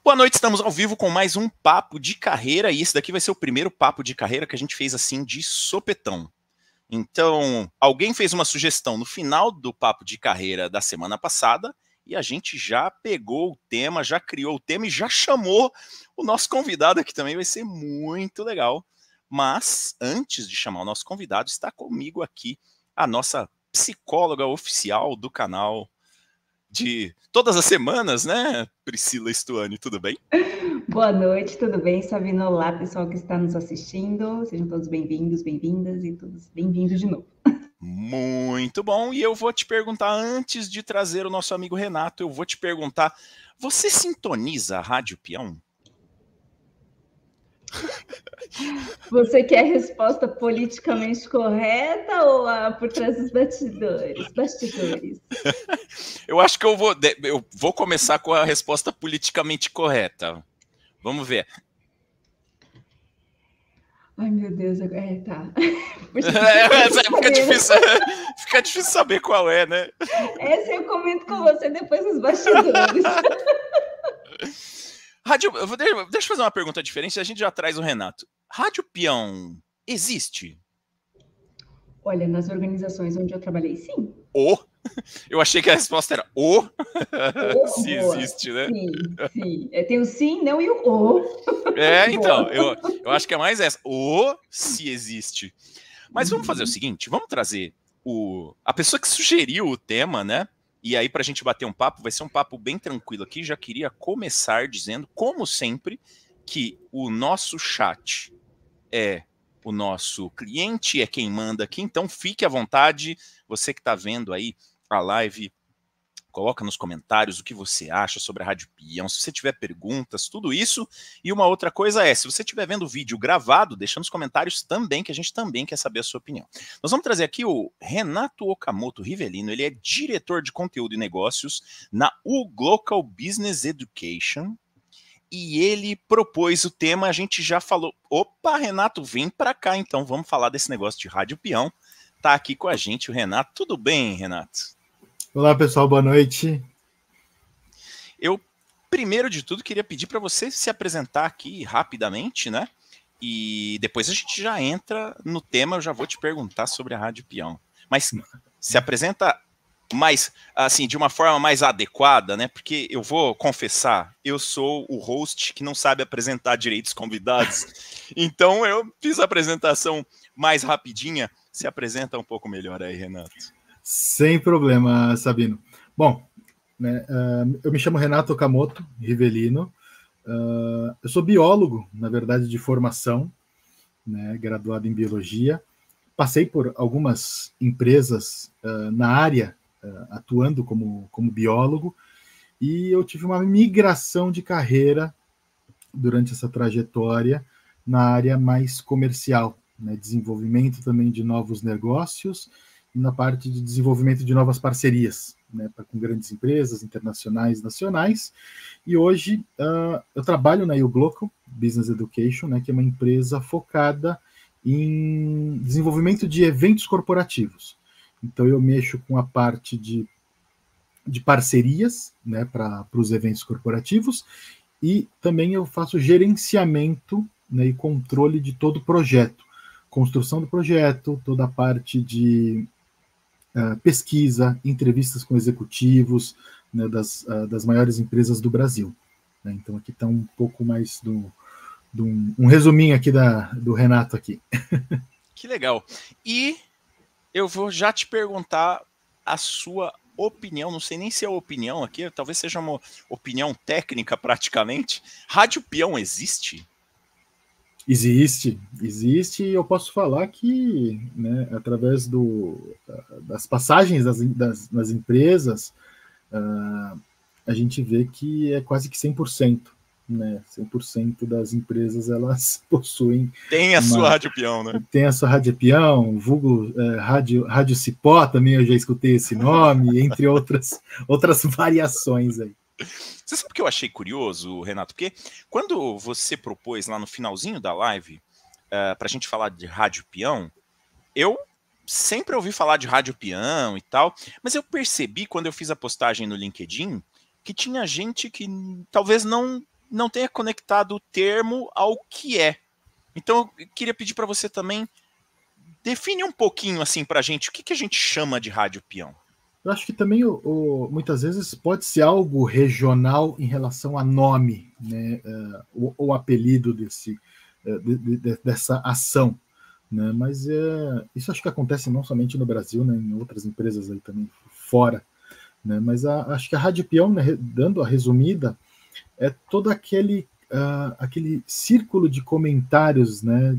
Boa noite, estamos ao vivo com mais um Papo de Carreira, e esse daqui vai ser o primeiro Papo de Carreira que a gente fez assim de sopetão. Então, alguém fez uma sugestão no final do Papo de Carreira da semana passada, e a gente já pegou o tema, já criou o tema e já chamou o nosso convidado, que também vai ser muito legal. Mas, antes de chamar o nosso convidado, está comigo aqui a nossa psicóloga oficial do canal de todas as semanas, né, Priscila Stuani, tudo bem? Boa noite, tudo bem, Sabino? Olá, pessoal que está nos assistindo. Sejam todos bem-vindos, bem-vindas e todos bem-vindos de novo. Muito bom, e eu vou te perguntar, antes de trazer o nosso amigo Renato, eu vou te perguntar, você sintoniza a Rádio Peão? Você quer a resposta politicamente correta ou a por trás dos bastidores? Eu acho que eu vou começar com a resposta politicamente correta. Vamos ver. Ai, meu Deus, tá. Fica difícil saber qual é, né? Essa eu comento com você depois dos bastidores. Deixa eu fazer uma pergunta diferente, a gente já traz o Renato. Rádio Peão existe? Olha, nas organizações onde eu trabalhei, sim. Eu achei que a resposta era se existe, né? Sim. Tem o sim, não e o o. Então, eu acho que é mais essa. Se existe. Mas vamos fazer o seguinte, vamos trazer a pessoa que sugeriu o tema, né? E aí, pra gente bater um papo, vai ser um papo bem tranquilo aqui. Já queria começar dizendo, como sempre, que o nosso chat é o nosso cliente, é quem manda aqui. Então, fique à vontade. Você que está vendo aí a live, coloca nos comentários o que você acha sobre a Rádio Peão, se você tiver perguntas, tudo isso. E uma outra coisa é, se você estiver vendo o vídeo gravado, deixa nos comentários também, que a gente também quer saber a sua opinião. Nós vamos trazer aqui o Renato Okamoto Rivelino, ele é diretor de conteúdo e negócios na Uglocal Business Education, e ele propôs o tema, a gente já falou, opa, Renato, vem para cá, então vamos falar desse negócio de Rádio Peão. Tá aqui com a gente o Renato. Tudo bem, Renato? Olá, pessoal, boa noite. Eu, primeiro de tudo, queria pedir para você se apresentar aqui rapidamente, né? E depois a gente já entra no tema, eu já vou te perguntar sobre a Rádio Peão. Mas se apresenta mais, assim, de uma forma mais adequada, né? Porque eu vou confessar, eu sou o host que não sabe apresentar direito os convidados. Então eu fiz a apresentação mais rapidinha. Se apresenta um pouco melhor aí, Renato. Sem problema, Sabino. Bom, né, eu me chamo Renato Okamoto Rivelino. Eu sou biólogo, na verdade, de formação, né, graduado em biologia. Passei por algumas empresas na área, atuando como biólogo, e eu tive uma migração de carreira durante essa trajetória na área mais comercial, né, desenvolvimento também de novos negócios e na parte de desenvolvimento de novas parcerias, né, com grandes empresas internacionais, nacionais. E hoje eu trabalho na Uglocal Business Education, né, que é uma empresa focada em desenvolvimento de eventos corporativos. Então eu mexo com a parte de parcerias, né, para os eventos corporativos, e também eu faço gerenciamento, né, e controle de todo o projeto, construção do projeto, toda a parte de pesquisa, entrevistas com executivos, né, das maiores empresas do Brasil. Né? Então aqui está um pouco mais um resuminho aqui do Renato aqui. Que legal. E eu vou já te perguntar a sua opinião, não sei nem se é opinião aqui, talvez seja uma opinião técnica praticamente. Rádio Peão existe? Existe, e eu posso falar que, né, através das passagens das empresas, a gente vê que é quase que 100%. Né, 100% das empresas elas possuem. Tem a sua Rádio Peão, né? Tem a sua Rádio Peão, vulgo Rádio Cipó, também eu já escutei esse nome, entre outras variações aí. Você sabe o que eu achei curioso, Renato? Porque quando você propôs lá no finalzinho da live para a gente falar de Rádio Peão, eu sempre ouvi falar de Rádio Peão e tal, mas eu percebi quando eu fiz a postagem no LinkedIn que tinha gente que talvez não não tenha conectado o termo ao que é. Então, eu queria pedir para você também define um pouquinho assim para a gente o que a gente chama de rádio peão. Eu acho que também muitas vezes pode ser algo regional em relação a nome, né, o apelido dessa ação, né? Mas isso acho que acontece não somente no Brasil, né, em outras empresas aí também fora, né? Mas acho que a rádio peão, né, dando a resumida, é todo aquele círculo de comentários, né,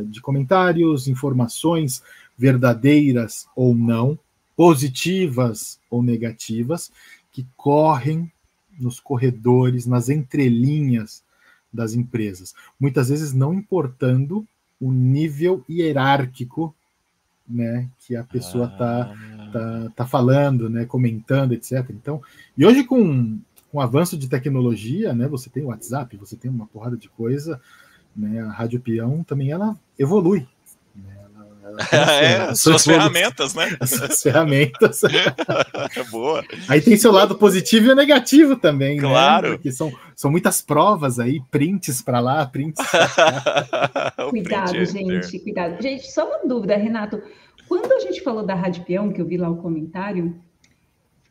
de comentários, informações verdadeiras ou não, positivas ou negativas, que correm nos corredores, nas entrelinhas das empresas, muitas vezes não importando o nível hierárquico, né, que a pessoa tá falando, né, comentando, etc. Então, e hoje com o avanço de tecnologia, né, você tem o WhatsApp, você tem uma porrada de coisa, né, a Rádio Peão também ela evolui, né, suas ferramentas, né? As suas ferramentas. Boa. Aí tem seu lado positivo e negativo também, claro, né? Porque são muitas provas aí, prints para lá, prints pra cá. Cuidado, gente, cuidado. Gente, só uma dúvida, Renato. Quando a gente falou da Rádio Peão, que eu vi lá o comentário,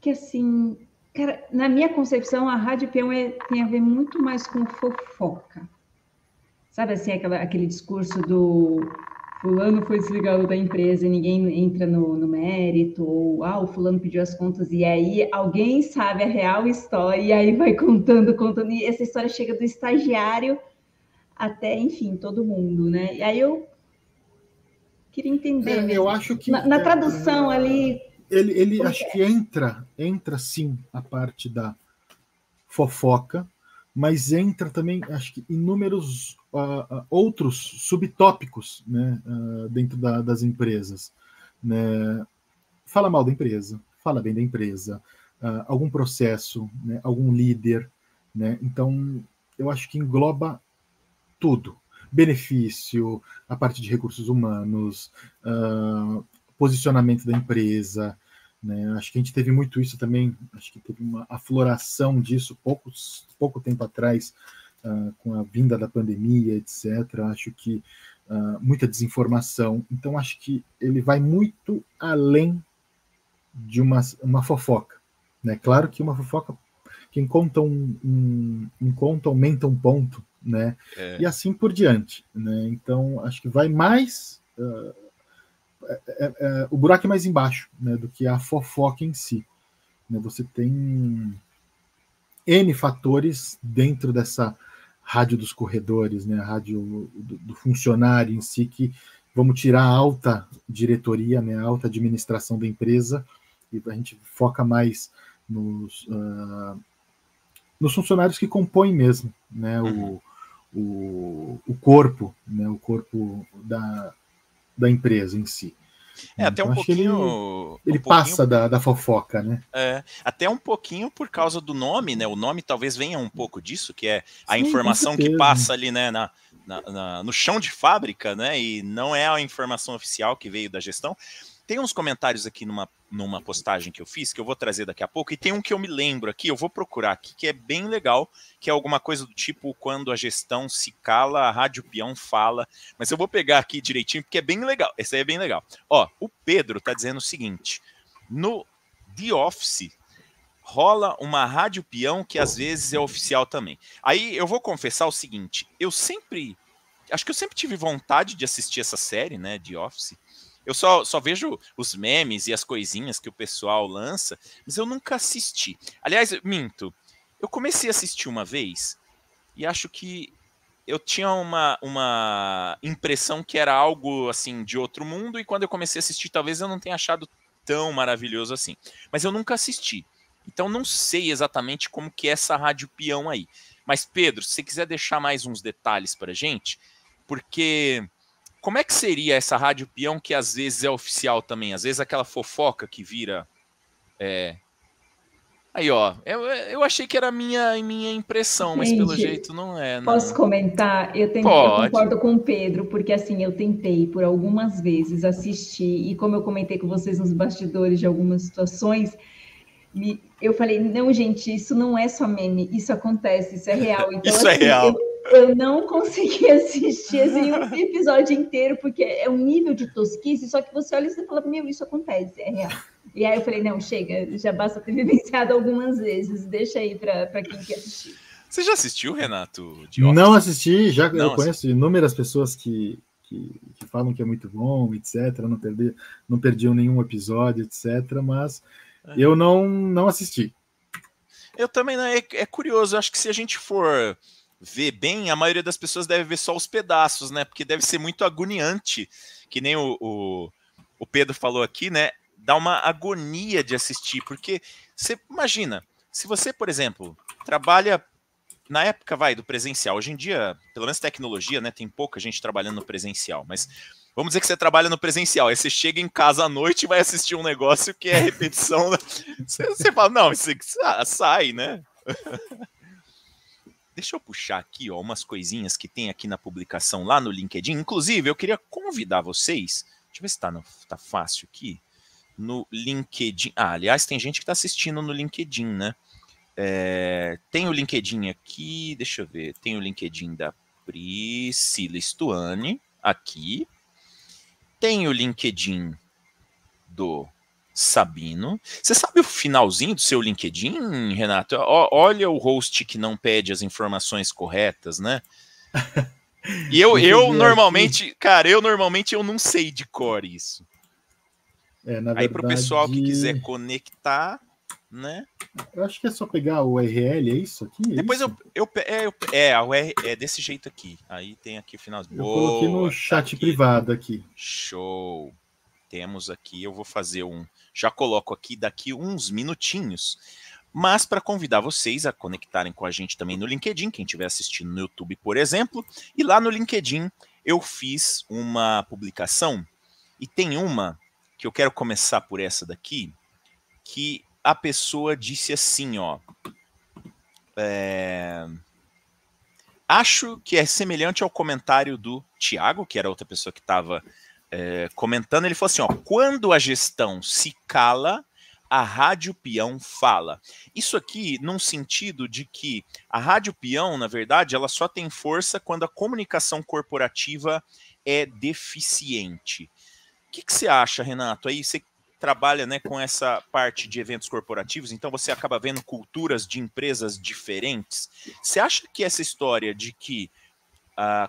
que assim, cara, na minha concepção, a Rádio Peão tem a ver muito mais com fofoca. Sabe assim, aquele discurso do fulano foi desligado da empresa e ninguém entra no mérito, ou o fulano pediu as contas e aí alguém sabe a real história e aí vai contando, e essa história chega do estagiário até, enfim, todo mundo, né? E aí eu queria entender mesmo. Eu acho que na tradução ali... Ele acho que entra sim a parte da fofoca, mas entra também, acho que, inúmeros outros subtópicos, né, dentro das empresas. Né? Fala mal da empresa, fala bem da empresa, algum processo, né, algum líder. Né? Então, eu acho que engloba tudo. Benefício, a parte de recursos humanos, posicionamento da empresa. Né? Acho que a gente teve muito isso também, acho que teve uma afloração disso pouco tempo atrás, com a vinda da pandemia, etc. Acho que muita desinformação. Então, acho que ele vai muito além de uma fofoca. Né? Claro que uma fofoca, quem conta um conto aumenta um ponto, né? E assim por diante. Né? Então, acho que vai mais... o buraco é mais embaixo, né, do que a fofoca em si. Né? Você tem N fatores dentro dessa rádio dos corredores, né, a rádio do funcionário em si, que vamos tirar a alta diretoria, né, a alta administração da empresa, e a gente foca mais nos funcionários que compõem mesmo, né, o corpo, né, o corpo da empresa em si. Até então, um pouquinho... Ele passa da fofoca, né? Até um pouquinho por causa do nome, né? O nome talvez venha um pouco disso, que é a Sim, informação que passa ali, né, no chão de fábrica, né? E não é a informação oficial que veio da gestão. Tem uns comentários aqui numa postagem que eu fiz, que eu vou trazer daqui a pouco, e tem um que eu me lembro aqui, eu vou procurar aqui, que é bem legal, que é alguma coisa do tipo, quando a gestão se cala, a Rádio Peão fala, mas eu vou pegar aqui direitinho, porque é bem legal, esse aí é bem legal. Ó, o Pedro tá dizendo o seguinte, no The Office, rola uma Rádio Peão que às vezes é oficial também. Aí eu vou confessar o seguinte, acho que eu sempre tive vontade de assistir essa série, né, The Office. Eu só vejo os memes e as coisinhas que o pessoal lança, mas eu nunca assisti. Aliás, minto, eu comecei a assistir uma vez e acho que eu tinha uma impressão que era algo assim de outro mundo, e quando eu comecei a assistir, talvez eu não tenha achado tão maravilhoso assim. Mas eu nunca assisti. Então não sei exatamente como que é essa Rádio Peão aí. Mas, Pedro, se você quiser deixar mais uns detalhes pra gente, porque... Como é que seria essa Rádio Peão que às vezes é oficial também? Às vezes aquela fofoca que vira... Aí, ó, eu achei que era minha impressão, mas pelo jeito não é. Não. Posso comentar? Eu concordo com o Pedro, porque assim, eu tentei por algumas vezes assistir, e como eu comentei com vocês nos bastidores de algumas situações, Eu falei, não, gente, isso não é só meme, isso acontece, isso é real. Então, isso assim, é real. Eu não consegui assistir assim, um episódio inteiro, porque é um nível de tosquice, só que você olha e você fala, meu, isso acontece, é real. E aí eu falei, não, chega, já basta ter vivenciado algumas vezes, deixa aí para quem quer assistir. Você já assistiu, Renato? Não assisti, eu conheço inúmeras pessoas que falam que é muito bom, etc. Não perdiam nenhum episódio, etc. Mas eu não assisti. Eu também não. É curioso, acho que se a gente for ver bem, a maioria das pessoas deve ver só os pedaços, né? Porque deve ser muito agoniante, que nem o Pedro falou aqui, né? Dá uma agonia de assistir, porque você imagina, se você, por exemplo, trabalha na época, do presencial, hoje em dia, pelo menos tecnologia, né, tem pouca gente trabalhando no presencial, mas vamos dizer que você trabalha no presencial, aí você chega em casa à noite e vai assistir um negócio que é repetição, você fala, não, isso sai, né? Deixa eu puxar aqui, ó, umas coisinhas que tem aqui na publicação lá no LinkedIn, inclusive eu queria convidar vocês, deixa eu ver se tá fácil aqui, no LinkedIn, aliás, tem gente que tá assistindo no LinkedIn, né? Tem o LinkedIn aqui, deixa eu ver, tem o LinkedIn da Priscila Stuani aqui, tem o LinkedIn do Sabino. Você sabe o finalzinho do seu LinkedIn, Renato? Olha o host que não pede as informações corretas, né? E eu normalmente, cara, eu não sei de cor isso. Aí para o pessoal que quiser conectar, né? Eu acho que é só pegar o URL, é isso aqui? Depois é desse jeito aqui. Aí tem aqui o final. Eu coloquei no chat privado aqui. Show. Temos aqui, eu vou fazer já coloco aqui daqui uns minutinhos. Mas para convidar vocês a conectarem com a gente também no LinkedIn, quem estiver assistindo no YouTube, por exemplo. E lá no LinkedIn eu fiz uma publicação e tem uma que eu quero começar por essa daqui, que a pessoa disse assim, ó, acho que é semelhante ao comentário do Thiago, que era outra pessoa que estava comentando. Ele falou assim, ó, quando a gestão se cala, a Rádio Peão fala. Isso aqui num sentido de que a Rádio Peão, na verdade, ela só tem força quando a comunicação corporativa é deficiente. O que você acha, Renato? Aí você trabalha, né, com essa parte de eventos corporativos, então você acaba vendo culturas de empresas diferentes. Você acha que essa história de que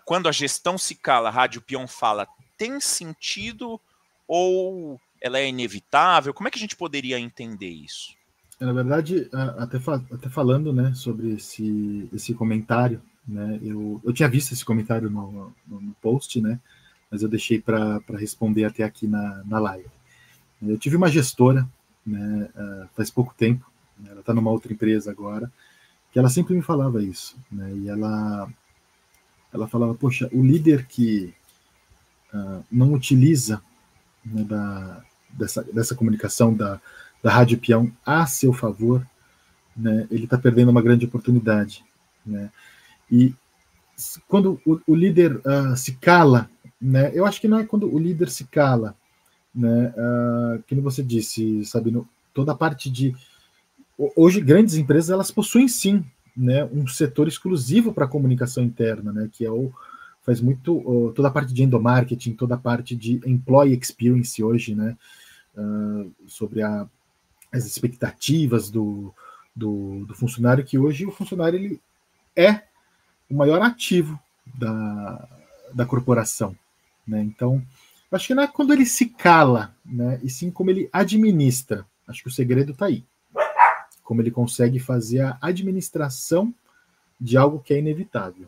quando a gestão se cala, a Rádio Peão fala, tem sentido ou ela é inevitável? Como é que a gente poderia entender isso? Na verdade, até falando, né, sobre esse comentário, né, eu tinha visto esse comentário no post, né, mas eu deixei para responder até aqui na live. Eu tive uma gestora, né, faz pouco tempo, né, ela está numa outra empresa agora, que ela sempre me falava isso, né, e ela falava, poxa, o líder que não utiliza, né, dessa comunicação da Rádio Peão a seu favor, né, ele está perdendo uma grande oportunidade, né, e quando o líder se cala, né, eu acho que não é quando o líder se cala, né, como você disse, Sabino, toda a parte de... Hoje, grandes empresas, elas possuem sim, né, um setor exclusivo para comunicação interna, né, que faz muito toda a parte de endomarketing, toda a parte de employee experience hoje, né, sobre as expectativas do funcionário, que hoje o funcionário ele é o maior ativo da corporação, né, então acho que não é quando ele se cala, né, e sim como ele administra. Acho que o segredo está aí. Como ele consegue fazer a administração de algo que é inevitável.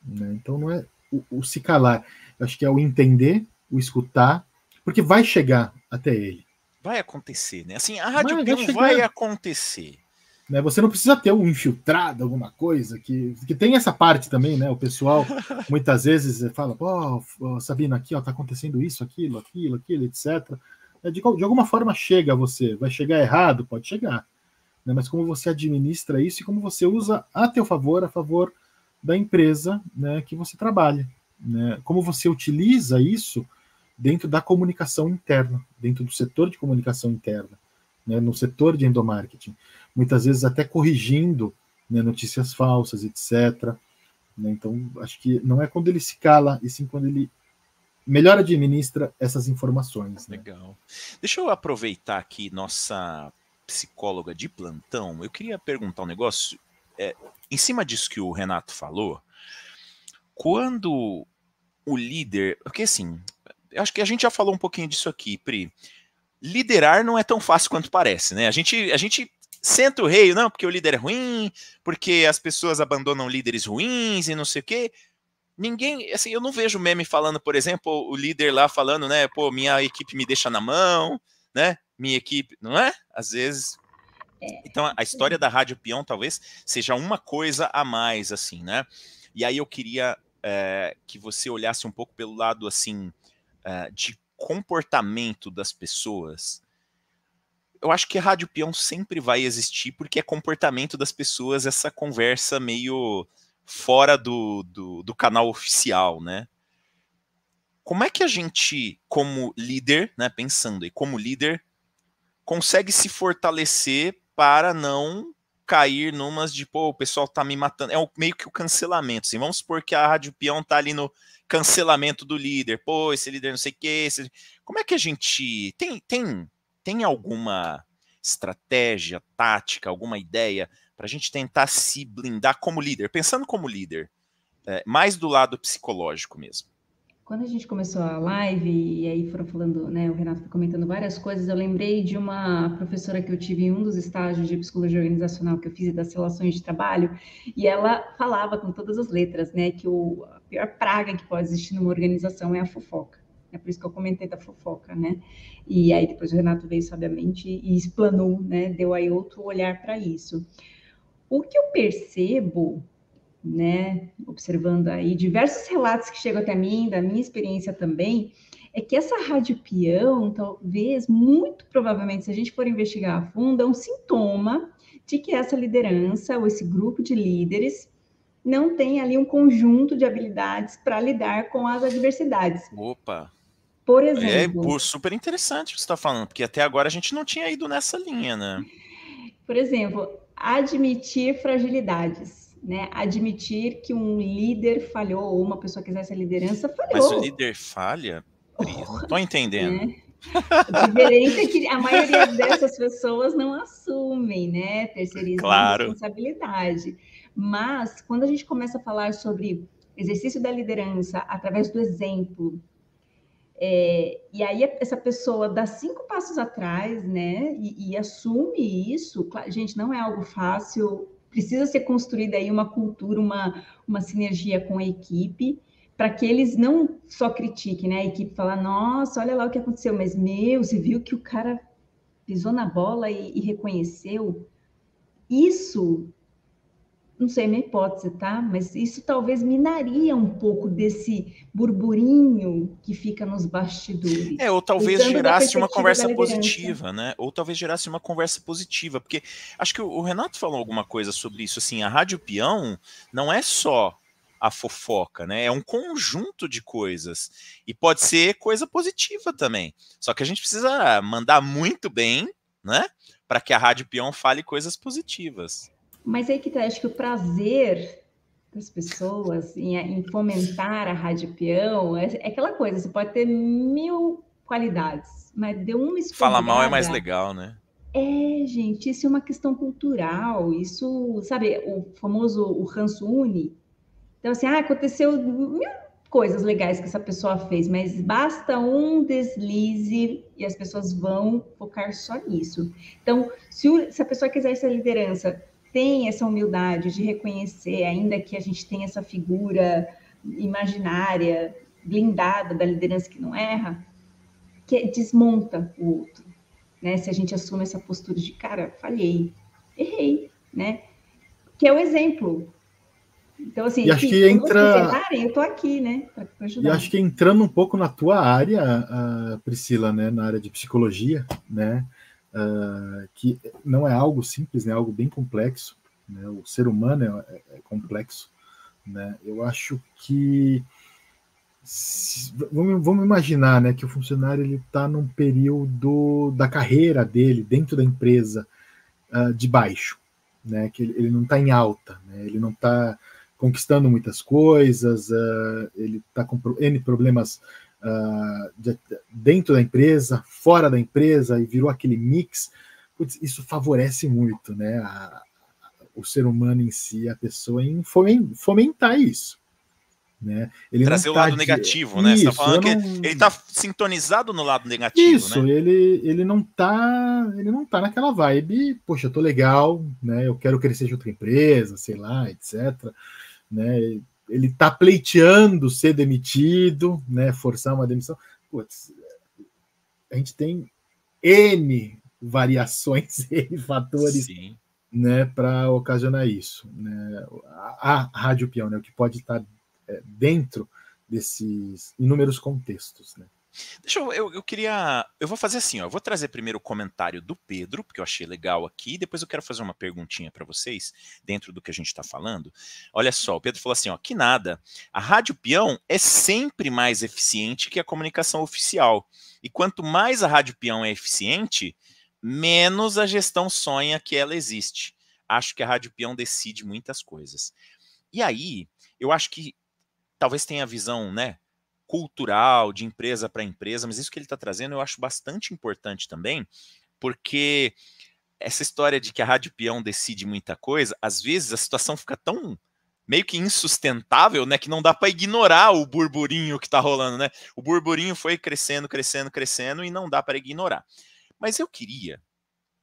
Né? Então não é o se calar. Acho que é o entender, o escutar, porque vai chegar até ele. Vai acontecer, né? Assim, a Rádio Peão vai acontecer. Né, você não precisa ter um infiltrado, alguma coisa, que tem essa parte também, né? O pessoal muitas vezes fala, pô, Sabino, aqui ó, tá acontecendo isso, aquilo, etc. De alguma forma chega a você, vai chegar errado, pode chegar, né? Mas como você administra isso e como você usa a teu favor, a favor da empresa, né, que você trabalha, né? Como você utiliza isso dentro da comunicação interna, dentro do setor de comunicação interna. né, no setor de endomarketing, muitas vezes até corrigindo, né, notícias falsas, etc. Né? Então, acho que não é quando ele se cala, e sim quando ele melhor administra essas informações. Né? Legal. Deixa eu aproveitar aqui nossa psicóloga de plantão. Eu queria perguntar um negócio. Em cima disso que o Renato falou, quando o líder... Porque assim, acho que a gente já falou um pouquinho disso aqui, Pri. Liderar não é tão fácil quanto parece, né? A gente senta o rei, não, porque o líder é ruim, porque as pessoas abandonam líderes ruins e não sei o quê. Ninguém, assim, eu não vejo meme falando, por exemplo, o líder lá falando, né, pô, minha equipe me deixa na mão, né, minha equipe, não é? Às vezes. Então, a história da Rádio Peão talvez seja uma coisa a mais, assim, né? E aí eu queria que você olhasse um pouco pelo lado, assim, de comportamento das pessoas. Eu acho que a Rádio Peão sempre vai existir, porque é comportamento das pessoas, essa conversa meio fora do canal oficial, né? Como é que a gente, como líder, né, pensando aí, como líder, consegue se fortalecer para não cair numas de, pô, o pessoal tá me matando. Meio que o cancelamento, assim. Vamos supor que a Rádio Peão tá ali no cancelamento do líder. Pô, esse líder não sei o quê. Como é que a gente... Tem alguma estratégia, tática, alguma ideia para a gente tentar se blindar como líder? Pensando como líder, mais do lado psicológico mesmo. Quando a gente começou a live, e aí foram falando, né, o Renato foi comentando várias coisas, eu lembrei de uma professora que eu tive em um dos estágios de psicologia organizacional que eu fiz das relações de trabalho, e ela falava com todas as letras, né, que a pior praga que pode existir numa organização é a fofoca. É por isso que eu comentei da fofoca, né? E aí depois o Renato veio sabiamente e explanou, né, deu aí outro olhar para isso. O que eu percebo, né, observando aí diversos relatos que chegam até mim, da minha experiência também, é que essa Rádio Peão, talvez, muito provavelmente, se a gente for investigar a fundo, é um sintoma de que essa liderança, ou esse grupo de líderes, não tem ali um conjunto de habilidades para lidar com as adversidades. Opa! Por exemplo... super interessante o que você está falando, porque até agora a gente não tinha ido nessa linha, né? Por exemplo, admitir fragilidades. Né, admitir que um líder falhou, ou uma pessoa que exerce a liderança falhou. Mas o líder falha? Pri, não estou entendendo. Né? A diferença é que a maioria dessas pessoas não assumem, né? Terceirizam a responsabilidade. Mas, quando a gente começa a falar sobre exercício da liderança através do exemplo, e aí essa pessoa dá 5 passos atrás, né? E assume isso, gente, não é algo fácil. Precisa ser construída aí uma cultura, uma sinergia com a equipe, para que eles não só critiquem, né? A equipe fala, nossa, olha lá o que aconteceu, mas você viu que o cara pisou na bola e reconheceu? Isso, não sei, minha hipótese, tá? Mas isso talvez minaria um pouco desse burburinho que fica nos bastidores. Ou talvez gerasse uma conversa positiva, né? Ou talvez gerasse uma conversa positiva, porque acho que o Renato falou alguma coisa sobre isso, assim, a Rádio Peão não é só a fofoca, né? É um conjunto de coisas. E pode ser coisa positiva também. Só que a gente precisa mandar muito bem, né? Para que a Rádio Peão fale coisas positivas. Mas aí que tá, acho que o prazer das pessoas em fomentar a Rádio Peão é aquela coisa, você pode ter 1000 qualidades, mas deu uma escorregada... Falar mal é mais legal, né? Gente, isso é uma questão cultural, isso, sabe, o famoso o ranço une. Então, assim, aconteceu 1000 coisas legais que essa pessoa fez, mas basta um deslize e as pessoas vão focar só nisso. Então, se a pessoa quiser essa liderança, tem essa humildade de reconhecer, ainda que a gente tenha essa figura imaginária, blindada da liderança que não erra, que desmonta o outro, né? Se a gente assume essa postura de, cara, falhei, errei, né? Que é o exemplo. Então, assim, acho que entra... eu tô aqui, né, para ajudar. E acho que entrando um pouco na tua área, Priscila, né, na área de psicologia, né, que não é algo simples, né, é algo bem complexo, né, o ser humano é complexo, né, eu acho que Vamos imaginar, né, que o funcionário ele está num período da carreira dele dentro da empresa de baixo, né, que ele não está em alta, né, ele não está conquistando muitas coisas, ele está com N problemas dentro da empresa, fora da empresa, e virou aquele mix. Putz, isso favorece muito, né, o ser humano em si, a pessoa, em fomentar isso. Né? Ele trazer não o tá lado negativo, né? Você tá falando que ele tá sintonizado no lado negativo, isso, né? ele não tá naquela vibe, poxa, eu tô legal, né? Eu quero crescer de outra empresa, sei lá, etc. Né? Ele tá pleiteando ser demitido, né? Forçar uma demissão. Putz, a gente tem N variações, N fatores, sim, né, para ocasionar isso, né? A Rádio Peão, né, o que pode estar dentro desses inúmeros contextos, né? Deixa eu queria. Eu vou fazer assim, ó. Eu vou trazer primeiro o comentário do Pedro, porque eu achei legal aqui, e depois eu quero fazer uma perguntinha para vocês, dentro do que a gente está falando. Olha só, o Pedro falou assim, ó, que nada. A Rádio Peão é sempre mais eficiente que a comunicação oficial. E quanto mais a Rádio Peão é eficiente, menos a gestão sonha que ela existe. Acho que a Rádio Peão decide muitas coisas. E aí, eu acho que talvez tenha a visão, né, cultural, de empresa para empresa, mas isso que ele está trazendo eu acho bastante importante também, porque essa história de que a Rádio Peão decide muita coisa, às vezes a situação fica tão meio que insustentável, né, que não dá para ignorar o burburinho que está rolando, né? O burburinho foi crescendo, crescendo, crescendo e não dá para ignorar. Mas eu queria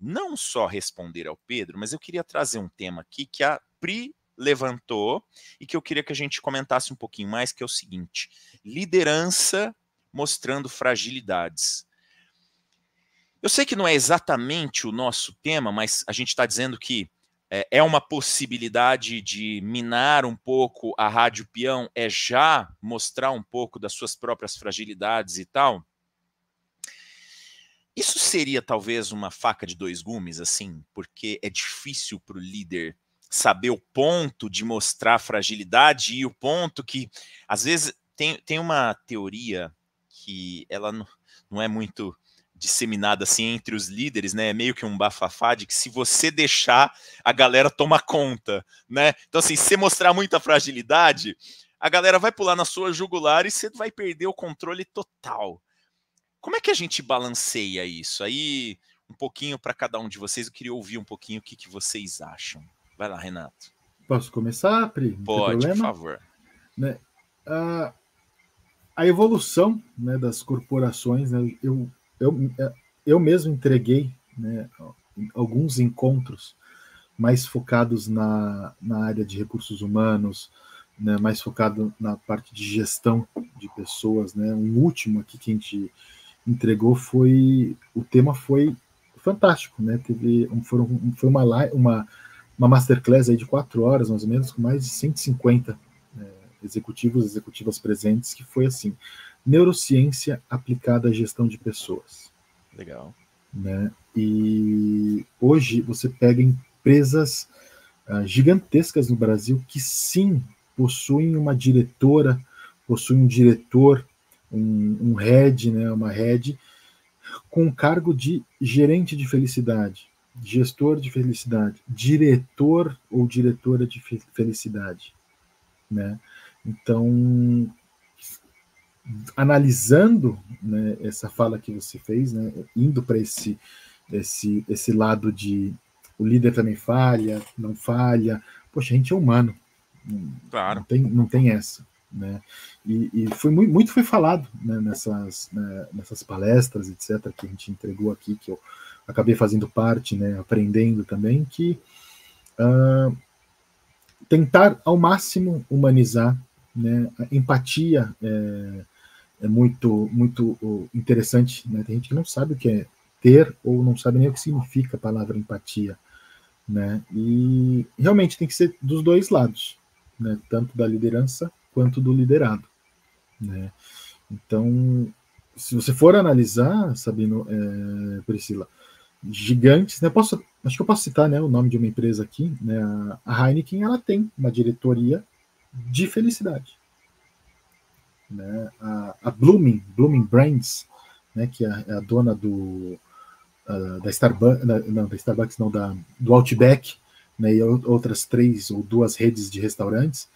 não só responder ao Pedro, mas eu queria trazer um tema aqui que a Pri levantou e que eu queria que a gente comentasse um pouquinho mais, que é o seguinte: liderança mostrando fragilidades. Eu sei que não é exatamente o nosso tema, mas a gente está dizendo que é uma possibilidade de minar um pouco a Rádio Peão, é já mostrar um pouco das suas próprias fragilidades e tal. Isso seria talvez uma faca de dois gumes, assim, porque é difícil para o líder saber o ponto de mostrar fragilidade e o ponto que, às vezes, tem uma teoria que ela não é muito disseminada assim entre os líderes, né? É meio que um bafafá de que se você deixar, a galera toma conta, né? Então, assim, se você mostrar muita fragilidade, a galera vai pular na sua jugular e você vai perder o controle total. Como é que a gente balanceia isso? Aí, um pouquinho para cada um de vocês, eu queria ouvir um pouquinho o que vocês acham. Vai lá, Renato. Posso começar, Pri? Não pode, tem problema? Por favor. Né? A evolução, né, das corporações, né, eu mesmo entreguei, né, alguns encontros mais focados na área de recursos humanos, né, mais focado na parte de gestão de pessoas, né? Um último aqui que a gente entregou o tema foi fantástico, né? Foi uma masterclass aí de 4 horas, mais ou menos, com mais de 150 executivas presentes, que foi assim: neurociência aplicada à gestão de pessoas. Legal. Né? E hoje você pega empresas gigantescas no Brasil que sim possuem uma diretora, possuem um diretor, um head, né, uma head, com cargo de gerente de felicidade, gestor de felicidade, diretor ou diretora de felicidade, né? Então, analisando, né, essa fala que você fez, né, indo para esse lado de o líder também falha, não falha, poxa, a gente é humano, claro. não tem essa, né? E foi muito foi falado, né, nessas palestras, etc., que a gente entregou aqui, que eu acabei fazendo parte, né, aprendendo também, que tentar ao máximo humanizar, né, a empatia é muito interessante, né? Tem gente que não sabe o que é ter ou não sabe nem o que significa a palavra empatia, né? E realmente tem que ser dos dois lados, né? Tanto da liderança quanto do liderado, né? Então, se você for analisar, Sabino, Priscila, gigantes, né? Acho que eu posso citar, né, o nome de uma empresa aqui, né? A Heineken, ela tem uma diretoria de felicidade. né? A Blooming Brands, né, que é a dona da Starbucks, da Starbucks não, do Outback, né, e outras 3 ou 2 redes de restaurantes,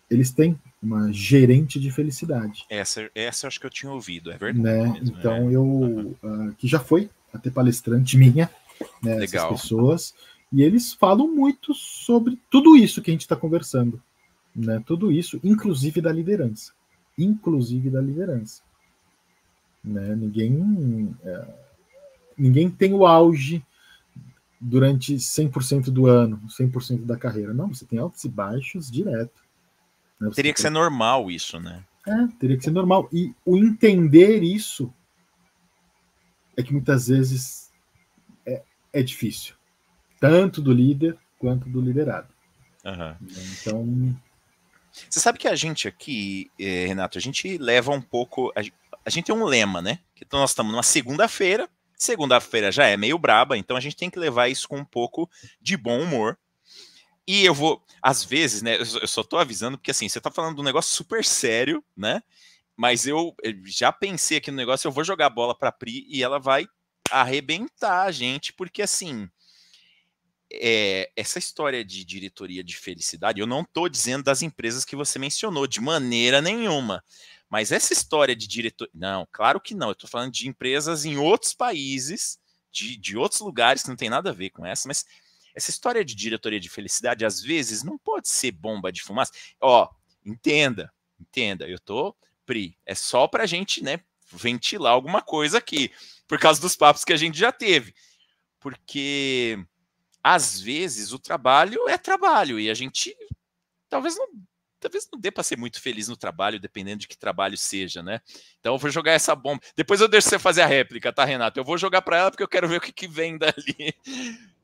eles têm uma gerente de felicidade. Essa eu acho que eu tinha ouvido, é verdade. Né? Mesmo, então, que já foi até palestrante minha, né, essas pessoas, e eles falam muito sobre tudo isso que a gente está conversando. Né? Tudo isso, inclusive da liderança. Né? Ninguém tem o auge durante 100% do ano, 100% da carreira. Não, você tem altos e baixos direto. Né? Teria que ser normal isso, né? Teria que ser normal. E o entender isso é que muitas vezes é difícil. Tanto do líder quanto do liderado. Então... Você sabe que a gente aqui, Renato, a gente leva um pouco... A gente tem um lema, né? Que nós estamos numa segunda-feira. Segunda-feira já é meio braba, então a gente tem que levar isso com um pouco de bom humor. E eu vou, às vezes, né? Eu só tô avisando, porque assim, você tá falando de um negócio super sério, né? Mas eu já pensei aqui no negócio, eu vou jogar a bola pra Pri e ela vai arrebentar a gente, porque assim... essa história de diretoria de felicidade, eu não estou dizendo das empresas que você mencionou, de maneira nenhuma. Mas essa história de diretoria... Não, claro que não. Eu estou falando de empresas em outros países, de outros lugares que não tem nada a ver com essa, mas essa história de diretoria de felicidade, às vezes, não pode ser bomba de fumaça. Entenda. Eu tô... Pri, é só para a gente, né, ventilar alguma coisa aqui, por causa dos papos que a gente já teve. Porque... às vezes o trabalho é trabalho e a gente talvez não dê para ser muito feliz no trabalho, dependendo de que trabalho seja, né? Então eu vou jogar essa bomba. Depois eu deixo você fazer a réplica, tá, Renato? Eu vou jogar para ela porque eu quero ver o que vem dali.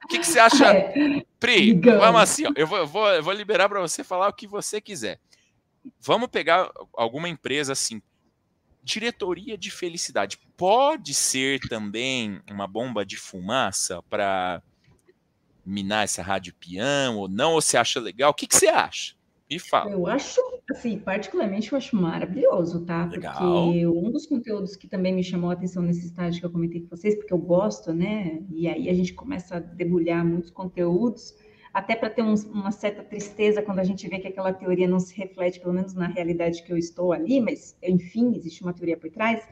O que você acha? Pri, vamos assim, ó, eu vou liberar para você falar o que você quiser. Vamos pegar alguma empresa assim, diretoria de felicidade. Pode ser também uma bomba de fumaça para minar essa rádio peão ou não? Ou você acha legal? O que você acha? Me fala. Eu acho, assim, particularmente eu acho maravilhoso, tá? Legal. Porque um dos conteúdos que também me chamou a atenção nesse estágio que eu comentei com vocês, porque eu gosto, né? E aí a gente começa a debulhar muitos conteúdos, até para ter uma certa tristeza quando a gente vê que aquela teoria não se reflete, pelo menos na realidade que eu estou ali, mas, enfim, existe uma teoria por trás.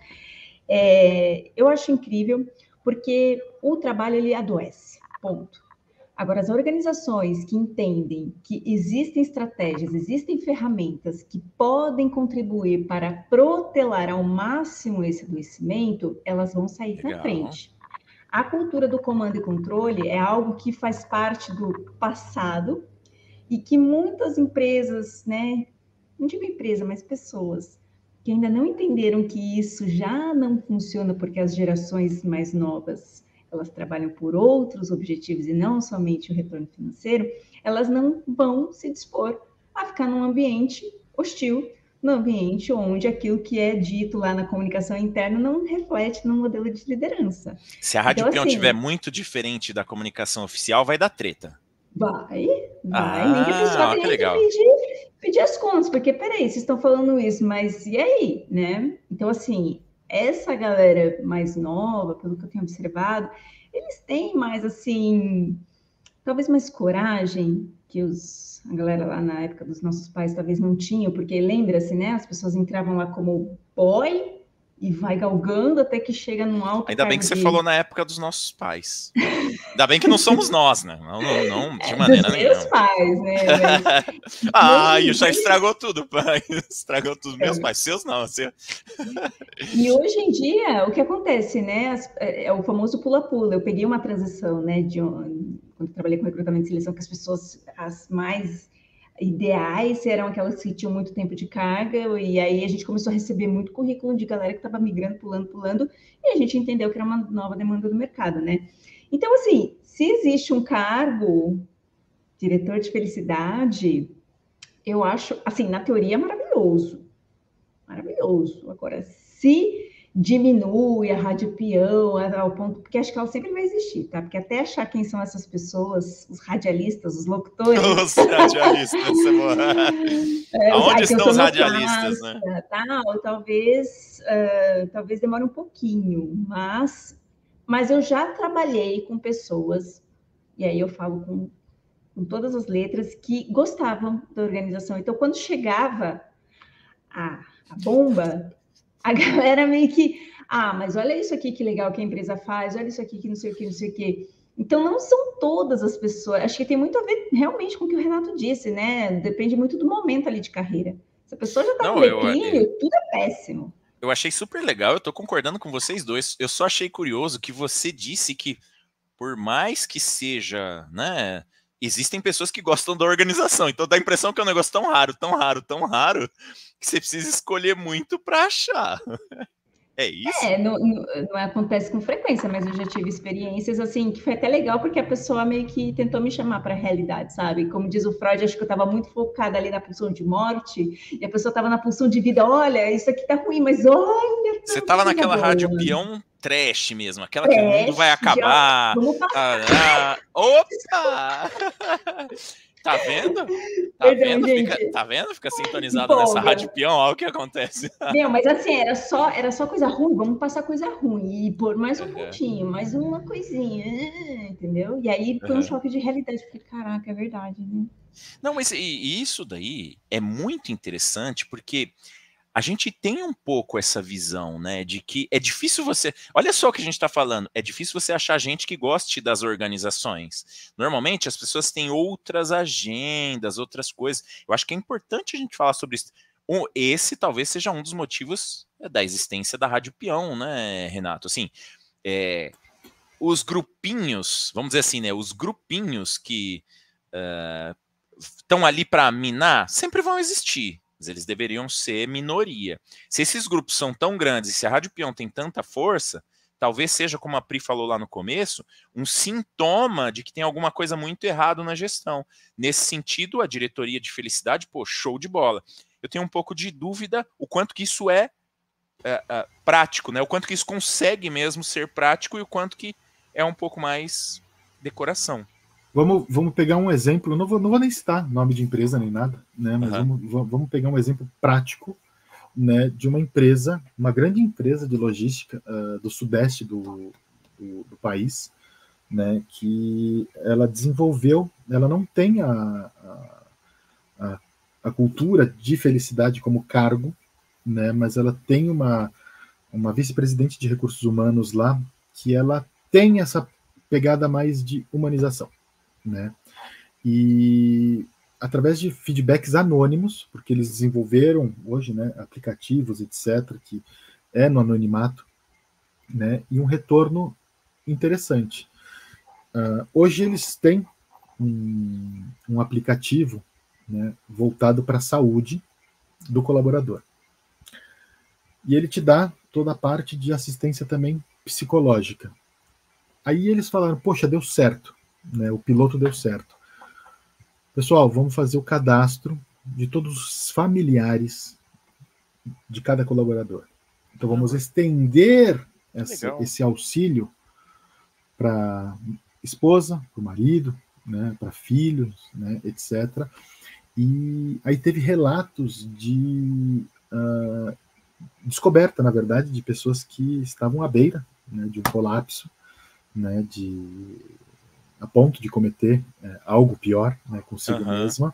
Eu acho incrível, porque o trabalho, ele adoece, ponto. Agora, as organizações que entendem que existem estratégias, existem ferramentas que podem contribuir para protelar ao máximo esse adoecimento, elas vão sair na frente. A cultura do comando e controle é algo que faz parte do passado e que muitas empresas, né, não digo empresa, mas pessoas, que ainda não entenderam que isso já não funciona porque as gerações mais novas elas trabalham por outros objetivos e não somente o retorno financeiro, elas não vão se dispor a ficar num ambiente hostil, num ambiente onde aquilo que é dito lá na comunicação interna não reflete no modelo de liderança. Se a Rádio Peão estiver muito diferente da comunicação oficial, vai dar treta. Vai, nem que a pessoa tenha que pedir as contas, porque peraí, vocês estão falando isso, mas e aí, né? Então, assim, essa galera mais nova, pelo que eu tenho observado, eles têm mais, assim, talvez mais coragem que a galera lá na época dos nossos pais talvez não tinham, porque lembra-se, né? As pessoas entravam lá como boy e vai galgando até que chega num alto Ainda bem que você falou na época dos nossos pais. Ainda bem que não somos nós, né? Não de maneira nenhuma. Meus pais, né? Mas... já estragou tudo, pai. Estragou tudo. Meus pais, seus não. E hoje em dia, o que acontece, né? É o famoso pula-pula. Eu peguei uma transição, né? Quando eu trabalhei com recrutamento e seleção, que as pessoas, as mais ideais eram aquelas que tinham muito tempo de carga, e aí a gente começou a receber muito currículo de galera que estava migrando, pulando, e a gente entendeu que era uma nova demanda do mercado, né? Então, assim, se existe um cargo, diretor de felicidade, eu acho, assim, na teoria, maravilhoso. Agora, se diminui a Rádio Peão ao ponto, porque acho que ela sempre vai existir, tá? Porque até achar quem são essas pessoas, os radialistas, os locutores. Os radialistas, aonde estão os radialistas, classe, né? Tal, talvez demore um pouquinho, mas eu já trabalhei com pessoas, e aí eu falo com todas as letras, que gostavam da organização. Então, quando chegava a bomba, a galera meio que, mas olha isso aqui que legal que a empresa faz, olha isso aqui que não sei o que, não sei o que. Então, não são todas as pessoas, acho que tem muito a ver realmente com o que o Renato disse, né? Depende muito do momento ali de carreira. Se a pessoa já está com declínio, tudo é péssimo. Eu achei super legal, eu tô concordando com vocês dois, eu só achei curioso que você disse que, por mais que seja, né, existem pessoas que gostam da organização, então dá a impressão que é um negócio tão raro, tão raro, tão raro, que você precisa escolher muito para achar. É isso? Não acontece com frequência, mas eu já tive experiências assim que foi até legal porque a pessoa meio que tentou me chamar para a realidade, sabe? Como diz o Freud, acho que eu estava muito focada ali na pulsão de morte e a pessoa estava na pulsão de vida. Olha, isso aqui tá ruim, mas olha. Você estava naquela Rádio Peão trash mesmo, aquela que o mundo vai acabar. Opa! Tá vendo? Perdão, gente. Tá vendo? Fica sintonizado nessa Rádio Peão, olha o que acontece. Meu, mas assim, era só coisa ruim, vamos passar coisa ruim. E pôr mais um pontinho, mais uma coisinha, entendeu? E aí foi um choque de realidade. Falei, caraca, é verdade, né? Não, mas isso daí é muito interessante, porque a gente tem um pouco essa visão, né, de que é difícil você... Olha só o que a gente está falando, é difícil você achar gente que goste das organizações. Normalmente as pessoas têm outras agendas, outras coisas. Eu acho que é importante a gente falar sobre isso. Esse talvez seja um dos motivos da existência da Rádio Peão, né, Renato? Assim, os grupinhos, vamos dizer assim, né, os grupinhos que estão ali para minar sempre vão existir. Eles deveriam ser minoria. Se esses grupos são tão grandes e se a Rádio Peão tem tanta força, talvez seja, como a Pri falou lá no começo, um sintoma de que tem alguma coisa muito errada na gestão. Nesse sentido, a diretoria de felicidade, show de bola. Eu tenho um pouco de dúvida o quanto que isso é prático, né? O quanto que isso consegue mesmo ser prático e o quanto que é um pouco mais decoração. Vamos pegar um exemplo, não vou nem citar nome de empresa nem nada, né? Mas vamos pegar um exemplo prático, né, de uma empresa, uma grande empresa de logística do sudeste do país, né, que ela desenvolveu, ela não tem a cultura de felicidade como cargo, né, mas ela tem uma vice-presidente de recursos humanos lá que ela tem essa pegada mais de humanização, né? E através de feedbacks anônimos, porque eles desenvolveram hoje, né, aplicativos, etc., que é no anonimato, né, e um retorno interessante. Hoje eles têm um aplicativo, né, voltado para a saúde do colaborador. E ele te dá toda a parte de assistência também psicológica. Aí eles falaram, poxa, deu certo, né, o piloto deu certo. Pessoal, vamos fazer o cadastro de todos os familiares de cada colaborador. Então vamos estender esse auxílio para esposa, para o marido, né, para filhos, né, etc. E aí teve relatos de descoberta, na verdade, de pessoas que estavam à beira, né, de um colapso, né, a ponto de cometer algo pior, né, consigo mesma.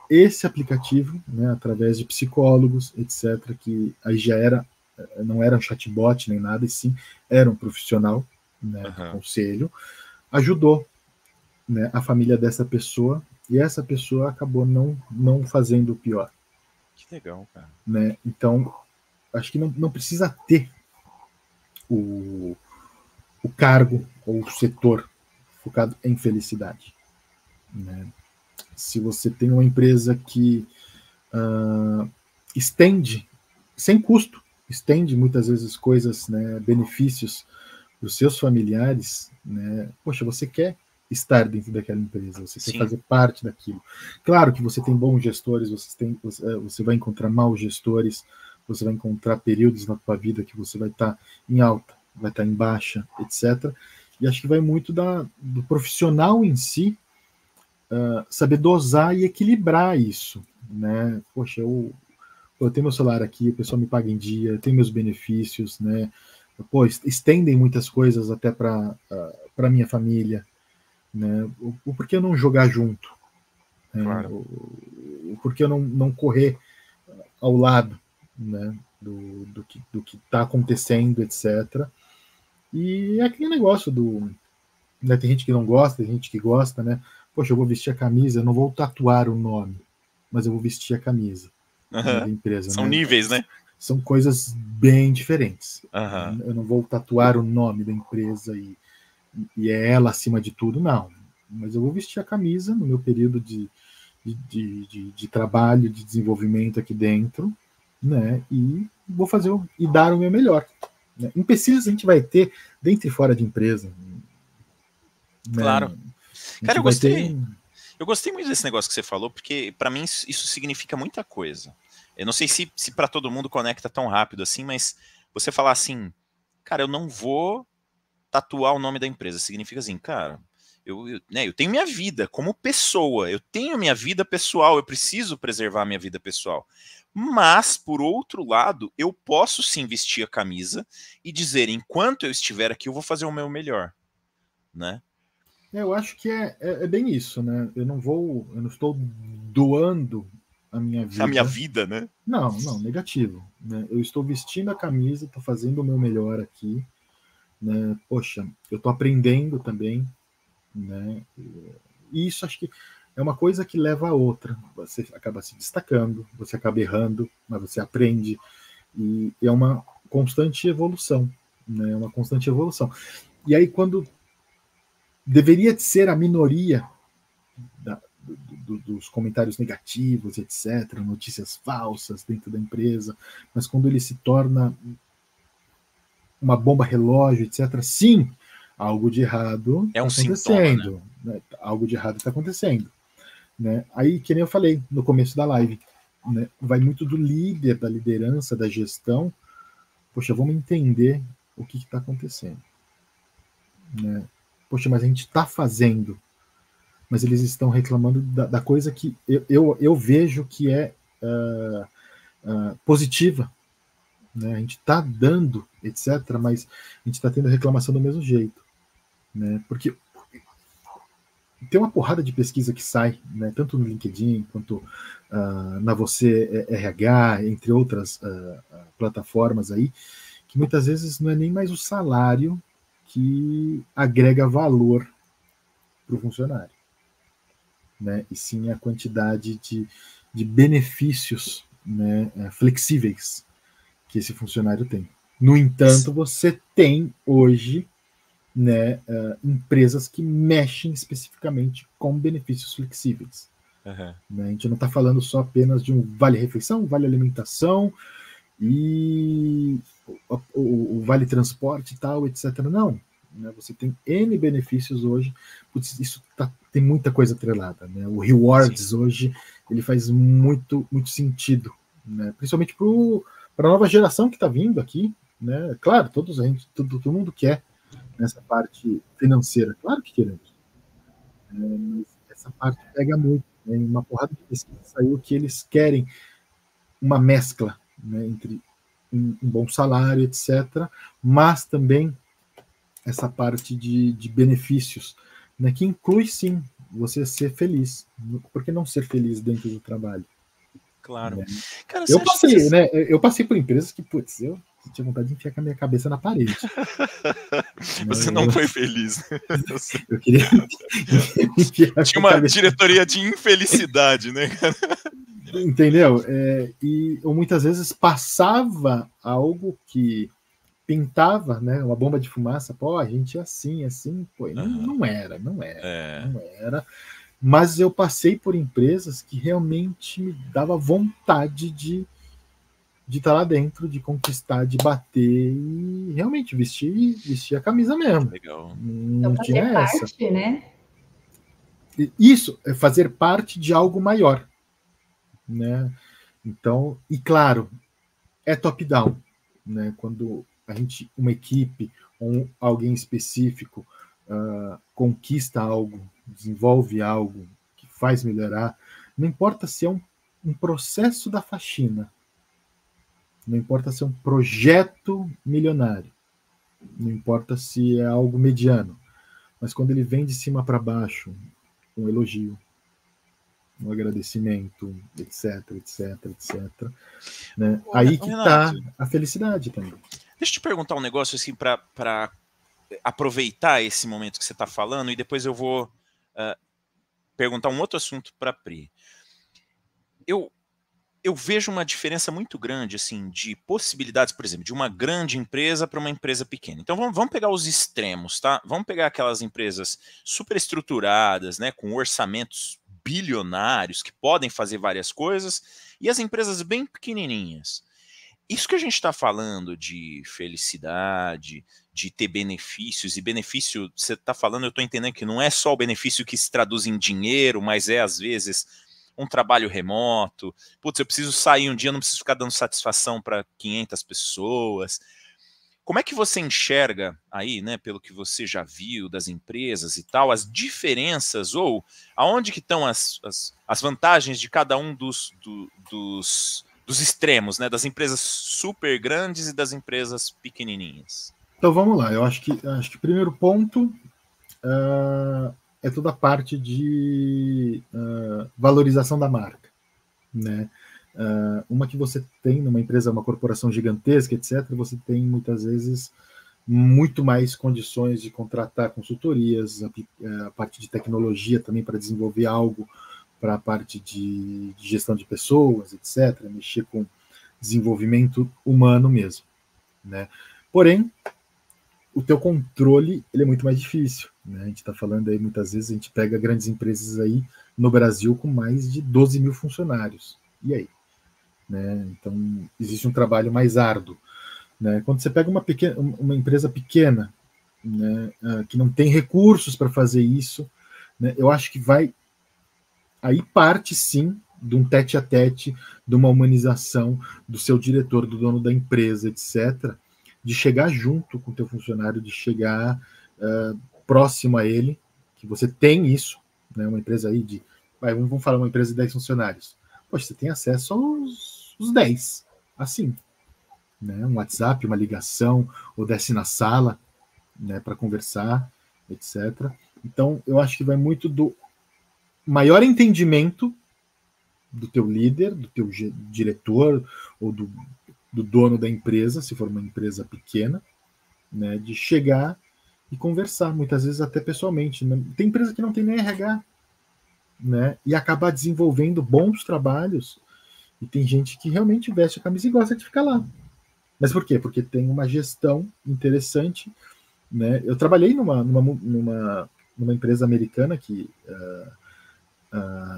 Esse aplicativo, né, através de psicólogos, etc., que aí já não era um chatbot nem nada, e sim era um profissional, né, do conselho, ajudou, né, a família dessa pessoa, e essa pessoa acabou não fazendo o pior. Que legal, cara. Né? Então, acho que não precisa ter o cargo ou o setor focado em felicidade, né? Se você tem uma empresa que estende, sem custo, estende muitas vezes coisas, né, benefícios para os seus familiares, né? Poxa, você quer estar dentro daquela empresa, você quer fazer parte daquilo. Claro que você tem bons gestores, você vai encontrar maus gestores, você vai encontrar períodos na tua vida que você vai estar em alta, vai estar em baixa, etc. E acho que vai muito do profissional em si saber dosar e equilibrar isso, né? Poxa, eu tenho meu celular aqui, o pessoal me paga em dia, eu tenho meus benefícios, né? Pô, estendem muitas coisas até para minha família, né? Por que eu não jogar junto? Claro. Por que eu não correr ao lado, né? Do que está acontecendo, etc. E é aquele negócio né, tem gente que não gosta, tem gente que gosta, né? Poxa, eu vou vestir a camisa, eu não vou tatuar o nome, mas eu vou vestir a camisa da empresa. São né? níveis, né? São coisas bem diferentes. Uhum. Eu não vou tatuar o nome da empresa e é ela acima de tudo, não. Mas eu vou vestir a camisa no meu período de trabalho, de desenvolvimento aqui dentro, né? E vou fazer e dar o meu melhor. Né? Empecilhos a gente vai ter dentro e fora de empresa. Né? Claro. Cara, eu gostei muito desse negócio que você falou, porque para mim isso significa muita coisa. Eu não sei se para todo mundo conecta tão rápido assim, mas você falar assim, cara, eu não vou tatuar o nome da empresa, significa assim, cara, eu tenho minha vida como pessoa, eu tenho minha vida pessoal, eu preciso preservar a minha vida pessoal. Mas, por outro lado, eu posso sim vestir a camisa e dizer, enquanto eu estiver aqui, eu vou fazer o meu melhor, né? Eu acho que é bem isso, né? Eu não estou doando a minha vida. A minha vida, né? Não, negativo. Né? Eu estou vestindo a camisa, estou fazendo o meu melhor aqui. Né? Poxa, eu estou aprendendo também. Né? E isso acho que é uma coisa que leva a outra. Você acaba se destacando, você acaba errando, mas você aprende. E é uma constante evolução. Né? Uma constante evolução. E aí, quando deveria ser a minoria dos comentários negativos, etc., notícias falsas dentro da empresa, mas quando ele se torna uma bomba relógio, etc., sim, algo de errado está acontecendo. Sintoma, né? Algo de errado está acontecendo. Né? Aí, que nem eu falei no começo da live, né? Vai muito do líder, da liderança, da gestão. Poxa, vamos entender o que está acontecendo. Né? Poxa, mas a gente está fazendo, mas eles estão reclamando da coisa que eu vejo que é positiva. Né? A gente está dando, etc., mas a gente está tendo reclamação do mesmo jeito. Né? Porque tem uma porrada de pesquisa que sai, né? Tanto no LinkedIn quanto na Você RH, entre outras plataformas aí, que muitas vezes não é nem mais o salário que agrega valor para o funcionário, né? E sim a quantidade de benefícios, né, flexíveis que esse funcionário tem. No entanto, você tem hoje, né, empresas que mexem especificamente com benefícios flexíveis. Uhum. Né? A gente não está falando só apenas de um vale-refeição, vale-alimentação e o vale-transporte e tal, etc. Não. Né? Você tem N benefícios hoje. Putz, isso tem muita coisa atrelada. Né? O Rewards Sim. hoje ele faz muito, muito sentido. Né? Principalmente para a nova geração que está vindo aqui. Né? Claro, todo mundo quer nessa parte financeira. Claro que queremos. Mas essa parte pega muito. Né? Uma porrada de pesquisa saiu que eles querem uma mescla, né, entre um bom salário, etc., mas também essa parte de benefícios, né, que inclui, sim, você ser feliz. Por que não ser feliz dentro do trabalho? Claro. Né? Cara, eu passei por empresas que, putz, eu tinha vontade de enfiar com a minha cabeça na parede. Você não foi feliz. Eu queria tinha uma diretoria de infelicidade, né, cara? Entendeu? E muitas vezes passava algo que pintava, né, uma bomba de fumaça, pô, a gente é assim, pô, não era. Mas eu passei por empresas que realmente me dava vontade de estar lá dentro, de conquistar, de bater e realmente vestir a camisa mesmo. Legal. Não então, tinha fazer essa. Parte, né? Isso é fazer parte de algo maior, né? Então, e claro, é top-down, né? Quando uma equipe ou alguém específico conquista algo, desenvolve algo que faz melhorar, não importa se é um processo da faxina, não importa se é um projeto milionário, não importa se é algo mediano, mas quando ele vem de cima para baixo, um elogio, um agradecimento, etc, etc, etc, né? Aí que está a felicidade também. Deixa eu te perguntar um negócio assim para aproveitar esse momento que você está falando e depois eu vou perguntar um outro assunto para a Pri. Eu vejo uma diferença muito grande assim, de possibilidades, por exemplo, de uma grande empresa para uma empresa pequena. Então vamos pegar os extremos, tá? Vamos pegar aquelas empresas super estruturadas, né, com orçamentos bilionários, que podem fazer várias coisas, e as empresas bem pequenininhas. Isso que a gente está falando de felicidade, de ter benefícios, e benefício, você está falando, eu estou entendendo que não é só o benefício que se traduz em dinheiro, mas é, às vezes, um trabalho remoto. Putz, eu preciso sair um dia, não preciso ficar dando satisfação para 500 pessoas. Como é que você enxerga aí, né, pelo que você já viu das empresas e tal, as diferenças, ou aonde que estão as vantagens de cada um dos extremos, né, das empresas super grandes e das empresas pequenininhas? Então vamos lá, eu acho que o primeiro ponto é toda a parte de valorização da marca, né? Uma que você tem numa empresa, uma corporação gigantesca, etc., você tem muitas vezes muito mais condições de contratar consultorias, a parte de tecnologia também para desenvolver algo para a parte de gestão de pessoas, etc., mexer com desenvolvimento humano mesmo, né? Porém, o teu controle ele é muito mais difícil, né? A gente está falando aí, muitas vezes, a gente pega grandes empresas aí no Brasil com mais de 12 mil funcionários. E aí? Né? Então, existe um trabalho mais árduo. Né? Quando você pega uma empresa pequena, né, que não tem recursos para fazer isso, né, eu acho que aí parte sim de um tete-a-tete, de uma humanização do seu diretor, do dono da empresa, etc., de chegar junto com o teu funcionário, de chegar próximo a ele, que você tem isso, né, uma empresa aí vamos falar uma empresa de 10 funcionários. Poxa, você tem acesso aos 10, assim, né, um WhatsApp, uma ligação, ou desce na sala, né, para conversar, etc. Então, eu acho que vai muito do maior entendimento do teu líder, do teu diretor, ou do dono da empresa, se for uma empresa pequena, né, de chegar e conversar, muitas vezes até pessoalmente. Né? Tem empresa que não tem nem RH, né, e acabar desenvolvendo bons trabalhos, e tem gente que realmente veste a camisa e gosta de ficar lá. Mas por quê? Porque tem uma gestão interessante. Né? Eu trabalhei numa empresa americana que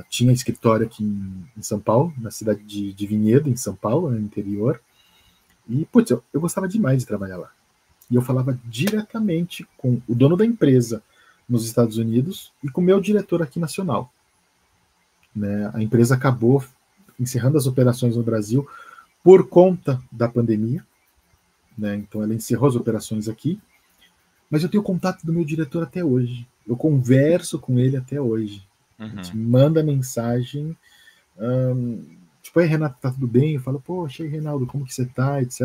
tinha escritório aqui em São Paulo, na cidade de Vinhedo, em São Paulo, no interior. E, putz, eu gostava demais de trabalhar lá. E eu falava diretamente com o dono da empresa nos Estados Unidos e com o meu diretor aqui nacional. Né? A empresa acabou encerrando as operações no Brasil por conta da pandemia. Né? Então ela encerrou as operações aqui. Mas eu tenho contato do meu diretor até hoje. Eu converso com ele até hoje. A gente manda mensagem... Tipo, aí, Renato, tá tudo bem? Eu falo, poxa, aí, Reinaldo, como que você tá, etc.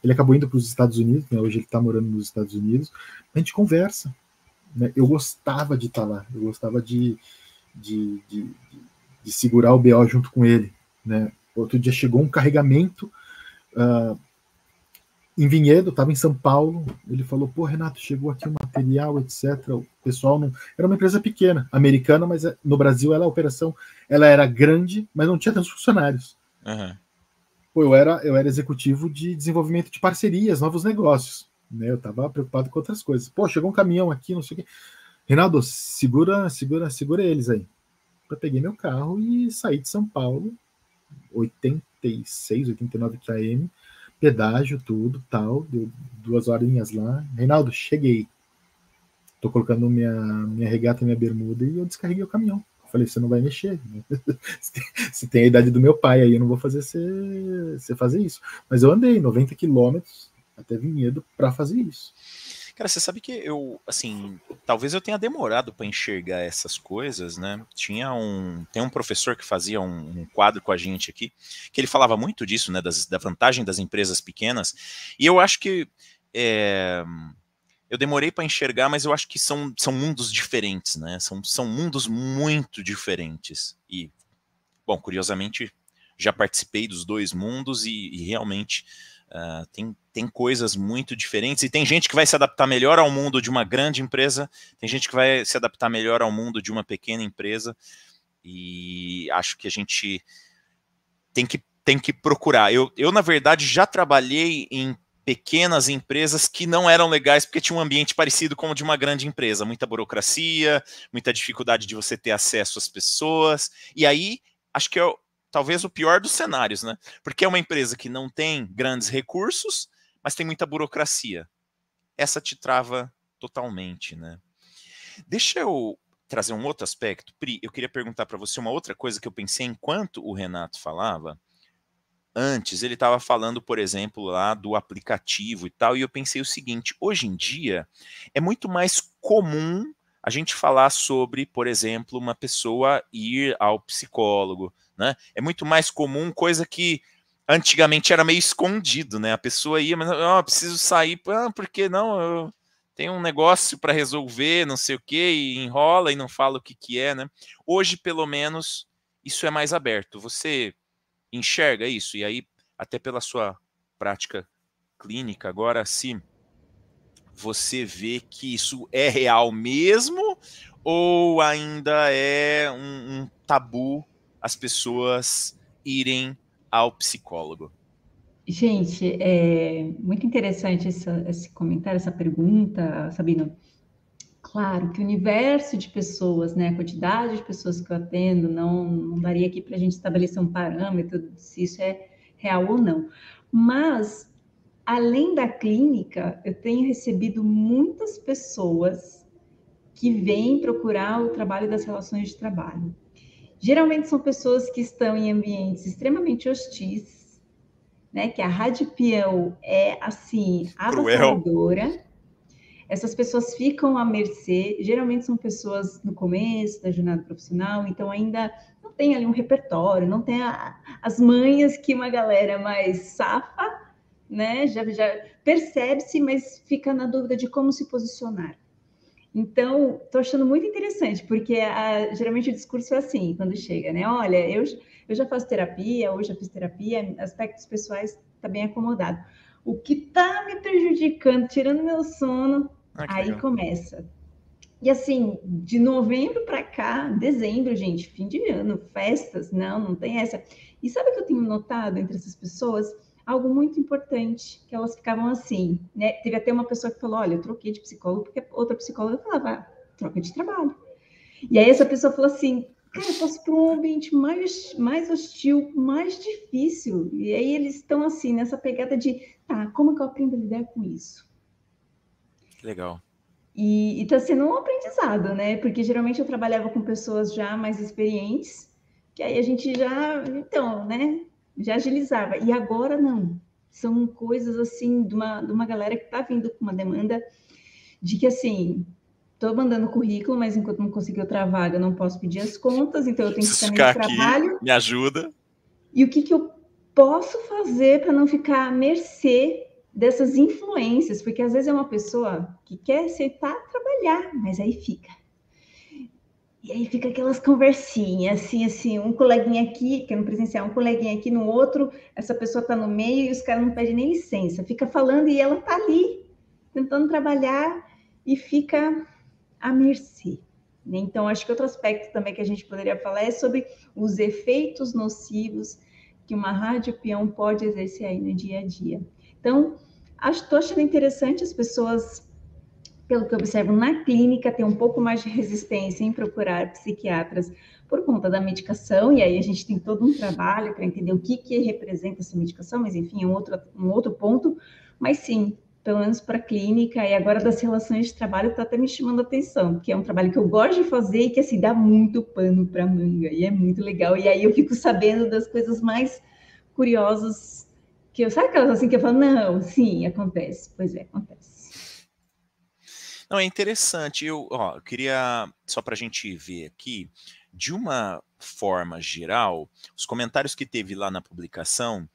Ele acabou indo para os Estados Unidos, né? Hoje ele tá morando nos Estados Unidos. A gente conversa. Né? Eu gostava de estar lá. Eu gostava de segurar o BO junto com ele. Né? Outro dia chegou um carregamento em Vinhedo, estava em São Paulo. Ele falou, pô, Renato, chegou aqui o material, etc. O pessoal não... Era uma empresa pequena, americana, mas no Brasil a operação ela era grande, mas não tinha tantos funcionários. Pô, eu era executivo de desenvolvimento de parcerias, novos negócios. Né? Eu estava preocupado com outras coisas. Pô, chegou um caminhão aqui, não sei o quê. Reinaldo, segura eles aí. Eu peguei meu carro e saí de São Paulo, 86, 89 km, pedágio, tudo, tal, deu 2 horinhas lá. Reinaldo, cheguei. Tô colocando minha regata e minha bermuda e eu descarreguei o caminhão. falei, você não vai mexer. Se tem a idade do meu pai aí, eu não vou fazer você fazer isso. Mas eu andei 90 quilômetros até Vinhedo para fazer isso. Cara, você sabe que eu, assim, talvez eu tenha demorado para enxergar essas coisas, né? Tem um professor que fazia um quadro com a gente aqui, que ele falava muito disso, né? Da vantagem das empresas pequenas. E eu acho que eu demorei para enxergar, mas eu acho que são mundos diferentes, né? São mundos muito diferentes. E, bom, curiosamente, já participei dos dois mundos e realmente tem coisas muito diferentes. E tem gente que vai se adaptar melhor ao mundo de uma grande empresa, tem gente que vai se adaptar melhor ao mundo de uma pequena empresa. E acho que a gente tem que procurar. Eu, na verdade, já trabalhei em pequenas empresas que não eram legais porque tinha um ambiente parecido com o de uma grande empresa, muita burocracia, muita dificuldade de você ter acesso às pessoas, e aí acho que talvez o pior dos cenários, né? Porque é uma empresa que não tem grandes recursos, mas tem muita burocracia. Essa te trava totalmente, né? Deixa eu trazer um outro aspecto. Pri, eu queria perguntar para você uma outra coisa que eu pensei enquanto o Renato falava. Antes, ele estava falando, por exemplo, lá do aplicativo e tal, e eu pensei o seguinte, hoje em dia é muito mais comum a gente falar sobre, por exemplo, uma pessoa ir ao psicólogo, né? É muito mais comum, coisa que antigamente era meio escondido, né? A pessoa ia, mas preciso sair, porque não, eu tenho um negócio para resolver, não sei o quê, e enrola e não fala o que é, né? Hoje, pelo menos, isso é mais aberto. Você enxerga isso, e aí, até pela sua prática clínica, agora, se você vê que isso é real mesmo, ou ainda é um tabu as pessoas irem ao psicólogo? Gente, é muito interessante esse comentário, essa pergunta, Sabino. Claro que o universo de pessoas, né, a quantidade de pessoas que eu atendo, não daria aqui para a gente estabelecer um parâmetro se isso é real ou não. Mas, além da clínica, eu tenho recebido muitas pessoas que vêm procurar o trabalho das relações de trabalho. Geralmente são pessoas que estão em ambientes extremamente hostis, né, que a radipião é, assim, avassaladora. Essas pessoas ficam à mercê, geralmente são pessoas no começo da jornada profissional, então ainda não tem ali um repertório, não tem as manhas que uma galera mais safa, né, já percebe-se, mas fica na dúvida de como se posicionar. Então, estou achando muito interessante, porque geralmente o discurso é assim, quando chega, né? Olha, eu já faço terapia, hoje já fiz terapia, aspectos pessoais está bem acomodado. O que está me prejudicando, tirando meu sono, aí legal. Começa. E assim, de novembro para cá, dezembro, gente, fim de ano, festas, não tem essa. E sabe o que eu tenho notado entre essas pessoas? Algo muito importante, que elas ficavam assim, né? Teve até uma pessoa que falou, olha, eu troquei de psicólogo, porque outra psicóloga falava, troca de trabalho. E aí essa pessoa falou assim, cara, eu posso para um ambiente mais hostil, mais difícil. E aí eles estão assim, nessa pegada de, tá, como que eu aprendo a lidar com isso? Legal. E está sendo um aprendizado, né? Porque geralmente eu trabalhava com pessoas já mais experientes, que aí a gente já, então, né? Já agilizava. E agora não. São coisas assim de uma galera que está vindo com uma demanda de que assim, estou mandando currículo, mas enquanto não conseguir outra vaga, não posso pedir as contas, então eu tenho que ficar no trabalho. Aqui, me ajuda. E o que eu posso fazer para não ficar à mercê dessas influências? Porque às vezes é uma pessoa que quer aceitar trabalhar, mas aí fica. E aí fica aquelas conversinhas, assim, um coleguinha aqui, que é no presencial, um coleguinha aqui no outro, essa pessoa está no meio e os caras não pedem nem licença, fica falando e ela está ali, tentando trabalhar e fica à mercê. Então, acho que outro aspecto também que a gente poderia falar é sobre os efeitos nocivos que uma rádio peão pode exercer aí no dia a dia. Então, estou achando interessante as pessoas, pelo que eu observo na clínica, ter um pouco mais de resistência em procurar psiquiatras por conta da medicação, e aí a gente tem todo um trabalho para entender o que representa essa medicação, mas enfim, é um outro ponto. Mas sim, pelo menos para a clínica, e agora das relações de trabalho está até me chamando a atenção, que é um trabalho que eu gosto de fazer e que assim dá muito pano para manga, e é muito legal. E aí eu fico sabendo das coisas mais curiosas, que eu, sabe aquelas assim que eu falo, não, sim, acontece. Pois é, acontece. Não, é interessante. Eu queria, só para a gente ver aqui, de uma forma geral, os comentários que teve lá na publicação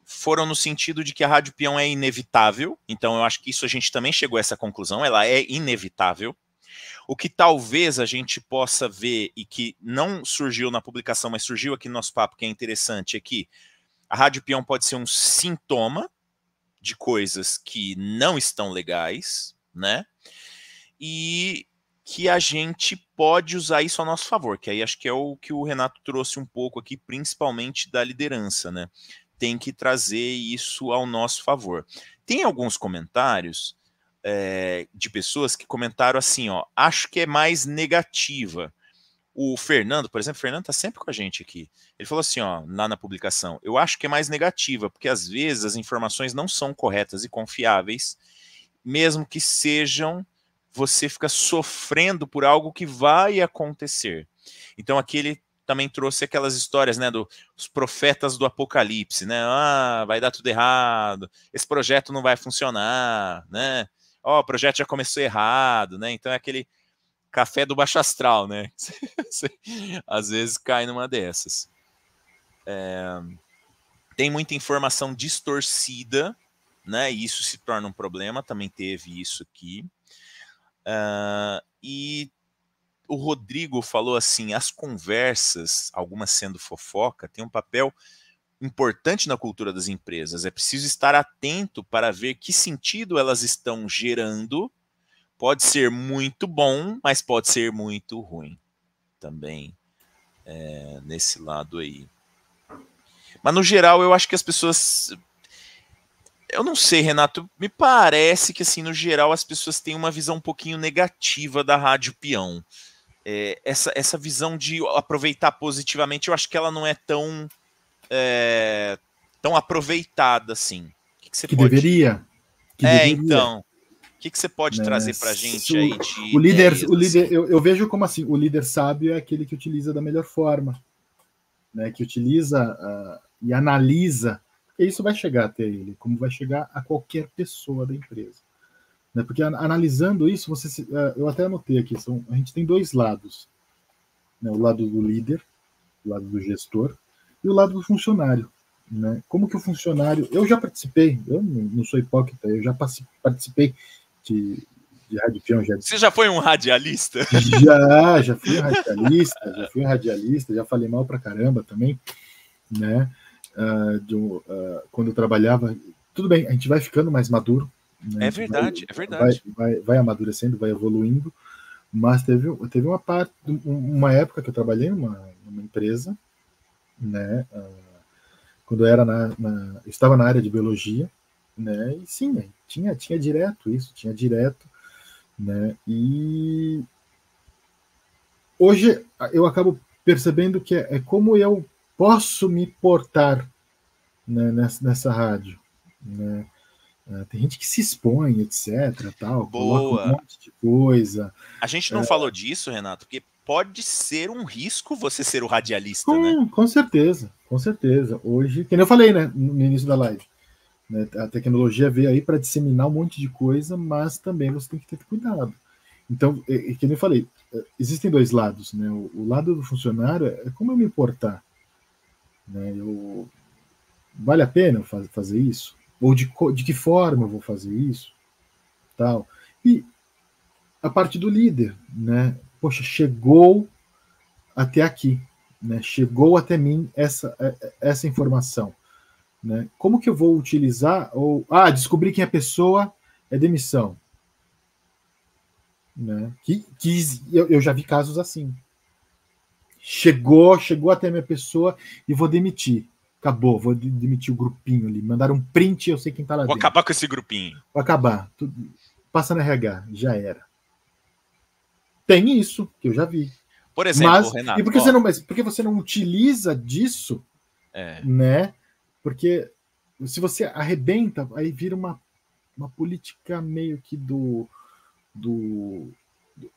foram no sentido de que a Rádio Peão é inevitável, então eu acho que isso a gente também chegou a essa conclusão, ela é inevitável. O que talvez a gente possa ver, e que não surgiu na publicação, mas surgiu aqui no nosso papo, que é interessante, é que a Rádio Peão pode ser um sintoma de coisas que não estão legais, né? E que a gente pode usar isso a nosso favor, que aí acho que é o que o Renato trouxe um pouco aqui, principalmente da liderança, né? Tem que trazer isso ao nosso favor. Tem alguns comentários de pessoas que comentaram assim, ó, acho que é mais negativa. O Fernando, por exemplo, o Fernando tá sempre com a gente aqui. Ele falou assim, ó, lá na publicação, eu acho que é mais negativa, porque às vezes as informações não são corretas e confiáveis, mesmo que sejam, você fica sofrendo por algo que vai acontecer. Então aqui ele também trouxe aquelas histórias, né, dos profetas do apocalipse, né, vai dar tudo errado, esse projeto não vai funcionar, né, o projeto já começou errado, né, então é aquele café do baixo astral, né, você, às vezes cai numa dessas. Tem muita informação distorcida, né, e isso se torna um problema, também teve isso aqui. E o Rodrigo falou assim, as conversas, algumas sendo fofoca, tem um papel importante na cultura das empresas. É preciso estar atento para ver que sentido elas estão gerando. Pode ser muito bom, mas pode ser muito ruim também, nesse lado aí. Mas no geral eu acho que as pessoas... Eu não sei, Renato, me parece que assim, no geral as pessoas têm uma visão um pouquinho negativa da Rádio Peão. Essa visão de aproveitar positivamente, eu acho que ela não é tão aproveitada assim. Que deveria. Então, o que você pode trazer para a gente aí de o líder, assim? eu vejo como assim, o líder sábio é aquele que utiliza da melhor forma, né, que utiliza e analisa, e isso vai chegar até ele, como vai chegar a qualquer pessoa da empresa. Né? Porque analisando isso, eu até anotei aqui, a gente tem dois lados. Né? O lado do líder, o lado do gestor, e o lado do funcionário. Né? Como que o funcionário... Eu já participei, eu não sou hipócrita, eu já participei de Rádio Peão. Você já foi um radialista? Já fui um radialista, já falei mal pra caramba também, né? Quando eu trabalhava... Tudo bem, a gente vai ficando mais maduro, né? É verdade, é verdade. Vai amadurecendo, vai evoluindo, mas teve uma época que eu trabalhei numa empresa, né? Quando eu estava na área de biologia, né? E sim, tinha direto isso, né? E hoje eu acabo percebendo que é como eu posso me portar, né, nessa rádio, né? Tem gente que se expõe, etc. Tal, coloca um monte de coisa. A gente não falou disso, Renato, porque pode ser um risco você ser o radialista, né? Com certeza, com certeza. Hoje, como eu falei, né, no início da live, né, a tecnologia veio aí para disseminar um monte de coisa, mas também você tem que ter cuidado. Então, como eu falei, existem dois lados, né? O lado do funcionário é como eu me portar, né? Vale a pena fazer isso? Ou de que forma eu vou fazer isso? Tal. E a parte do líder, né? Poxa, chegou até aqui, né? Chegou até mim essa informação, né? Como que eu vou utilizar? Descobri quem a pessoa é demissão, né? Eu já vi casos assim. Chegou até a minha pessoa e vou demitir. Acabou, vou demitir o grupinho ali. Mandaram um print, eu sei quem tá lá dentro. Vou acabar com esse grupinho. Vou acabar. Passa na RH, já era. Tem isso, que eu já vi. Por exemplo, Renato... E por que você não utiliza disso, né? Porque se você arrebenta, aí vira uma política meio que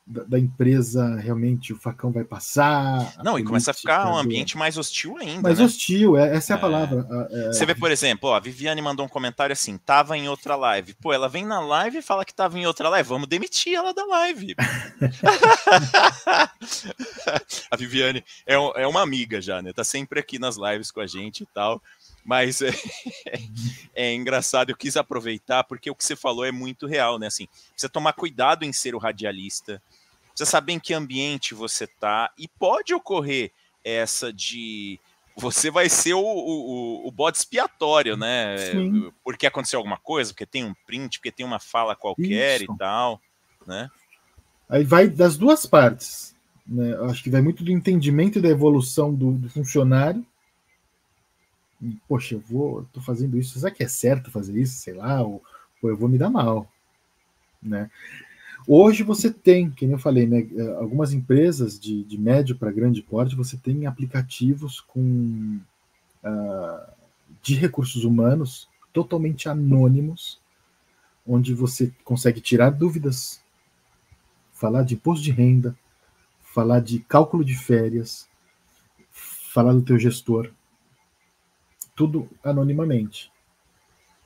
da empresa, realmente o facão vai passar. Não, e começa a ficar um ambiente mais hostil ainda, mais né? hostil, essa é a palavra. Você vê, por exemplo, a Viviane mandou um comentário assim, tava em outra live. Pô, ela vem na live e fala que tava em outra live, vamos demitir ela da live. A Viviane é uma amiga já, né? Tá sempre aqui nas lives com a gente e tal. Mas é engraçado, eu quis aproveitar, porque o que você falou é muito real, né? Assim, precisa tomar cuidado em ser o radialista, precisa saber em que ambiente você tá, e pode ocorrer essa de você vai ser o bode expiatório, né? Sim. Porque aconteceu alguma coisa, porque tem um print, porque tem uma fala qualquer e tal, né? Aí vai das duas partes, né? Eu acho que vai muito do entendimento e da evolução do funcionário. Poxa, tô fazendo isso, será que é certo fazer isso? Sei lá, ou eu vou me dar mal, né? Hoje você tem, como eu falei, né, algumas empresas de médio para grande porte, você tem aplicativos de recursos humanos totalmente anônimos, onde você consegue tirar dúvidas, falar de imposto de renda, falar de cálculo de férias, falar do teu gestor, tudo anonimamente.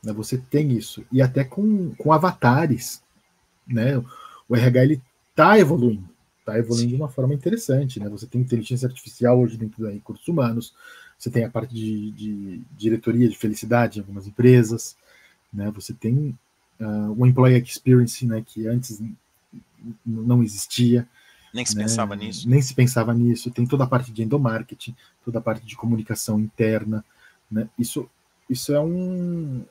Você tem isso. E até com avatares, né? O RH está evoluindo de uma forma interessante, né? Você tem inteligência artificial hoje dentro da recursos humanos, você tem a parte de diretoria de felicidade em algumas empresas, né? Você tem o employee experience, né? Que antes não existia. Nem se pensava nisso. Nem se pensava nisso. Tem toda a parte de endomarketing, toda a parte de comunicação interna, né? Isso é um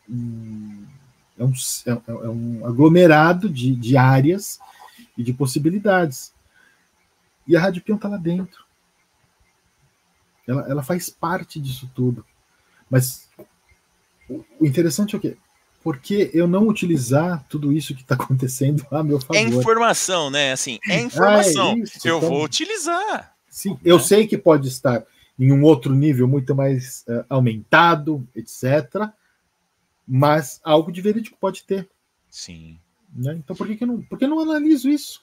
aglomerado de áreas e de possibilidades. E a Rádio Peão está lá dentro. Ela faz parte disso tudo. Mas o interessante é o quê? Por que eu não utilizar tudo isso que está acontecendo a meu favor? É informação, né? Assim, é informação. Isso, eu vou utilizar. Sim, né? Eu sei que pode estar em um outro nível muito mais aumentado, etc. Mas algo de verídico pode ter. Sim. Né? Então por que eu não analiso isso?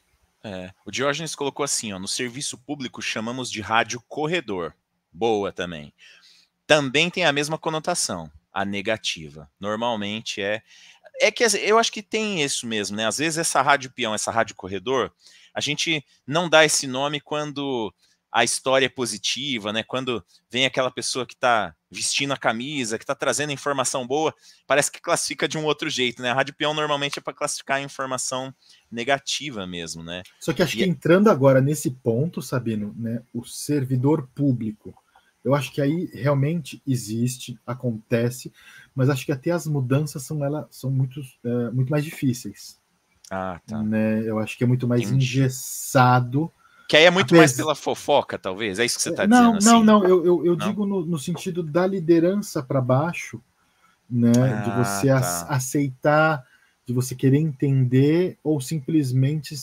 O Diógenes colocou assim, ó, no serviço público chamamos de rádio corredor. Boa também. Também tem a mesma conotação, a negativa. Normalmente é que eu acho que tem isso mesmo, né? Às vezes essa rádio peão, essa rádio corredor, a gente não dá esse nome quando a história é positiva, né? Quando vem aquela pessoa que está vestindo a camisa, que está trazendo informação boa, parece que classifica de um outro jeito, né? A rádio peão normalmente é para classificar a informação negativa mesmo, né? Só que acho que entrando agora nesse ponto, Sabino, né? O servidor público, eu acho que aí realmente existe, acontece, mas acho que até as mudanças são muito mais difíceis. Ah, tá. Né? Eu acho que é muito mais engessado. Que aí é muito mais pela fofoca, talvez? É isso que você está dizendo? Não. Eu digo no sentido da liderança para baixo, né? De você aceitar, de você querer entender ou simplesmente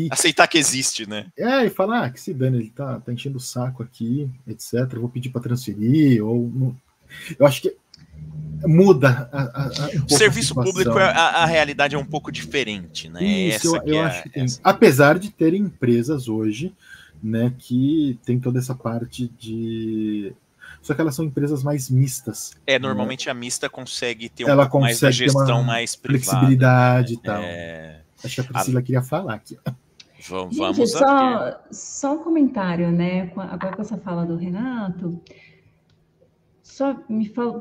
aceitar que existe, né? E falar que se dane, ele tá enchendo o saco aqui, etc. Eu vou pedir para transferir, eu acho que muda o serviço público, a realidade é um pouco diferente, né? Isso, eu acho que tem. Apesar de terem empresas hoje, né, que tem toda essa parte de... Só que elas são empresas mais mistas. Normalmente, né? A mista consegue ter pouco mais da gestão mais privada. Flexibilidade, né? E tal. Acho que a Priscila queria falar aqui. Vamos só um comentário, né? Agora com essa fala do Renato, só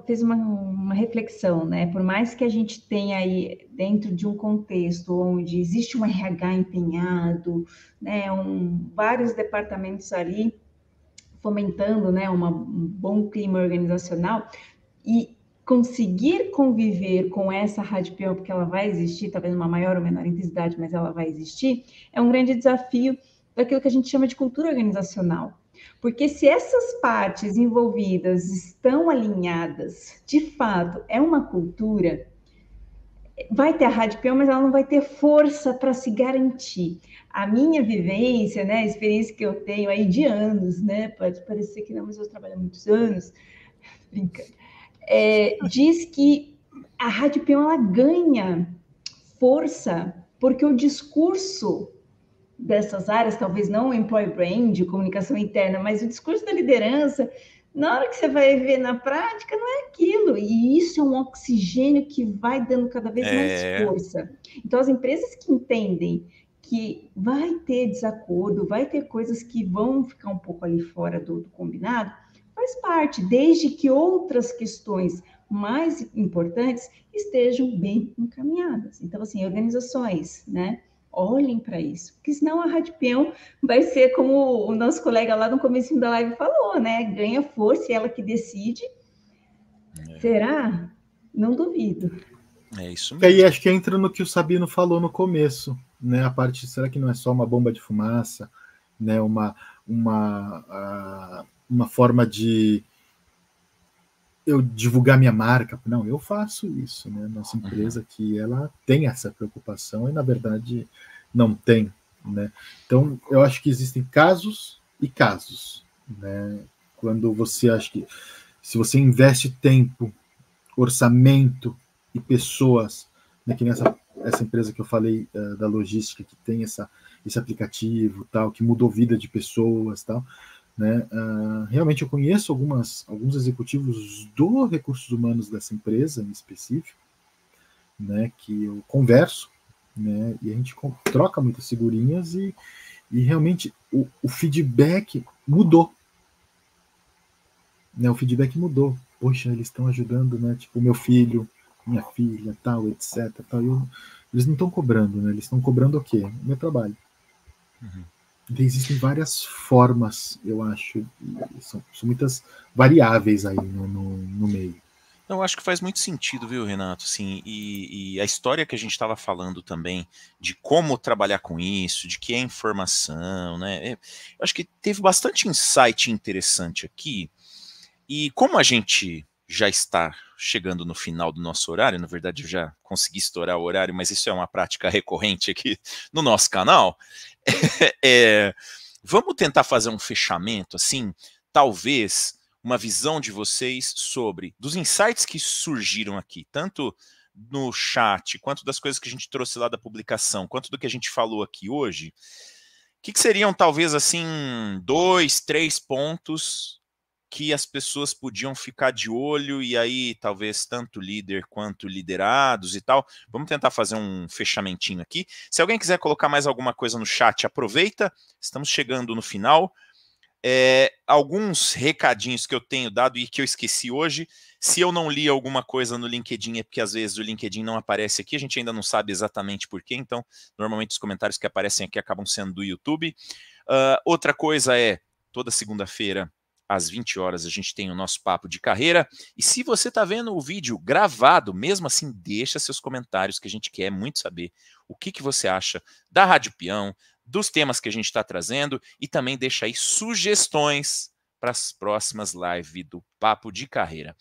fez uma reflexão, né? Por mais que a gente tenha aí dentro de um contexto onde existe um RH empenhado, né? Vários departamentos ali fomentando, né? Um bom clima organizacional, e conseguir conviver com essa rádio peão, porque ela vai existir, talvez uma maior ou menor intensidade, mas ela vai existir, é um grande desafio daquilo que a gente chama de cultura organizacional. Porque se essas partes envolvidas estão alinhadas, de fato, é uma cultura, vai ter a rádio peão, mas ela não vai ter força para se garantir. A minha vivência, né, a experiência que eu tenho aí de anos, né, pode parecer que não, mas eu trabalho há muitos anos, brincando, diz que a Rádio Peão ela ganha força porque o discurso dessas áreas, talvez não o employer brand, comunicação interna, mas o discurso da liderança, na hora que você vai ver na prática, não é aquilo. E isso é um oxigênio que vai dando cada vez mais força. Então, as empresas que entendem que vai ter desacordo, vai ter coisas que vão ficar um pouco ali fora do combinado, faz parte, desde que outras questões mais importantes estejam bem encaminhadas. Então, assim, organizações, né? Olhem para isso, porque senão a Rádio Peão vai ser como o nosso colega lá no comecinho da live falou, né? Ganha força e ela que decide. Será? Não duvido. É isso mesmo. E aí acho que entra no que o Sabino falou no começo, né? A parte, será que não é só uma bomba de fumaça, né? Uma forma de eu divulgar minha marca? Não, eu faço isso, né? Nossa empresa que ela tem essa preocupação e na verdade não tem, né? Então eu acho que existem casos e casos, né? Quando você acha que se você investe tempo, orçamento e pessoas, né, que essa empresa que eu falei da logística, que tem esse aplicativo, tal, que mudou a vida de pessoas, tal, né, realmente eu conheço alguns executivos do recursos humanos dessa empresa em específico, né, que eu converso, né, e a gente troca muitas figurinhas e realmente o feedback mudou. Né, o feedback mudou. Poxa, eles estão ajudando, né? Tipo, meu filho, minha filha, tal, etc. Tal. Eles não estão cobrando, né? Eles estão cobrando o quê? O meu trabalho. Existem várias formas, eu acho. São muitas variáveis aí no meio. Eu acho que faz muito sentido, viu, Renato? Assim, e a história que a gente estava falando também de como trabalhar com isso, de que é informação, né? Eu acho que teve bastante insight interessante aqui. E como a gente já está chegando no final do nosso horário, na verdade eu já consegui estourar o horário, mas isso é uma prática recorrente aqui no nosso canal, vamos tentar fazer um fechamento, assim, talvez uma visão de vocês sobre, dos insights que surgiram aqui, tanto no chat, quanto das coisas que a gente trouxe lá da publicação, quanto do que a gente falou aqui hoje, o que seriam talvez assim 2, 3 pontos que as pessoas podiam ficar de olho e aí talvez tanto líder quanto liderados e tal. Vamos tentar fazer um fechamentinho aqui. Se alguém quiser colocar mais alguma coisa no chat, aproveita. Estamos chegando no final. Alguns recadinhos que eu tenho dado e que eu esqueci hoje. Se eu não li alguma coisa no LinkedIn é porque às vezes o LinkedIn não aparece aqui, a gente ainda não sabe exatamente por quê, então normalmente os comentários que aparecem aqui acabam sendo do YouTube. Outra coisa toda segunda-feira às 20 horas a gente tem o nosso papo de carreira, e se você está vendo o vídeo gravado, mesmo assim, deixa seus comentários, que a gente quer muito saber o que você acha da Rádio Peão, dos temas que a gente está trazendo, e também deixa aí sugestões para as próximas lives do Papo de Carreira.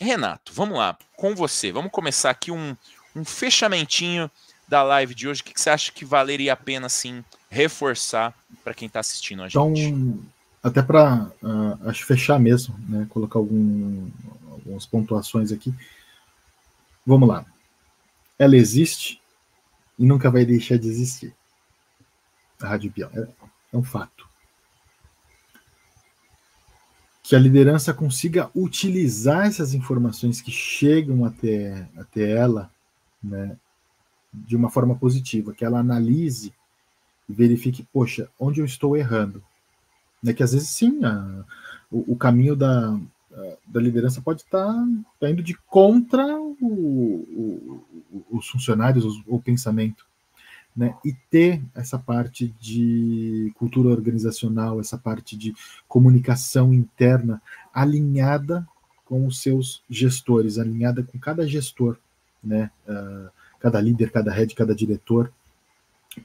Renato, vamos lá, com você, vamos começar aqui um fechamentinho da live de hoje. O que você acha que valeria a pena, assim, reforçar para quem está assistindo a gente? Então, até para acho fechar mesmo, né, colocar algumas pontuações aqui. Vamos lá. Ela existe e nunca vai deixar de existir. A Rádio Peão é um fato. Que a liderança consiga utilizar essas informações que chegam até ela, né, de uma forma positiva, que ela analise e verifique, poxa, onde eu estou errando. Né, que às vezes sim, o caminho da liderança pode estar indo de contra os funcionários, o pensamento. Né, e ter essa parte de cultura organizacional, essa parte de comunicação interna alinhada com os seus gestores, alinhada com cada gestor, né, cada líder, cada head, cada diretor,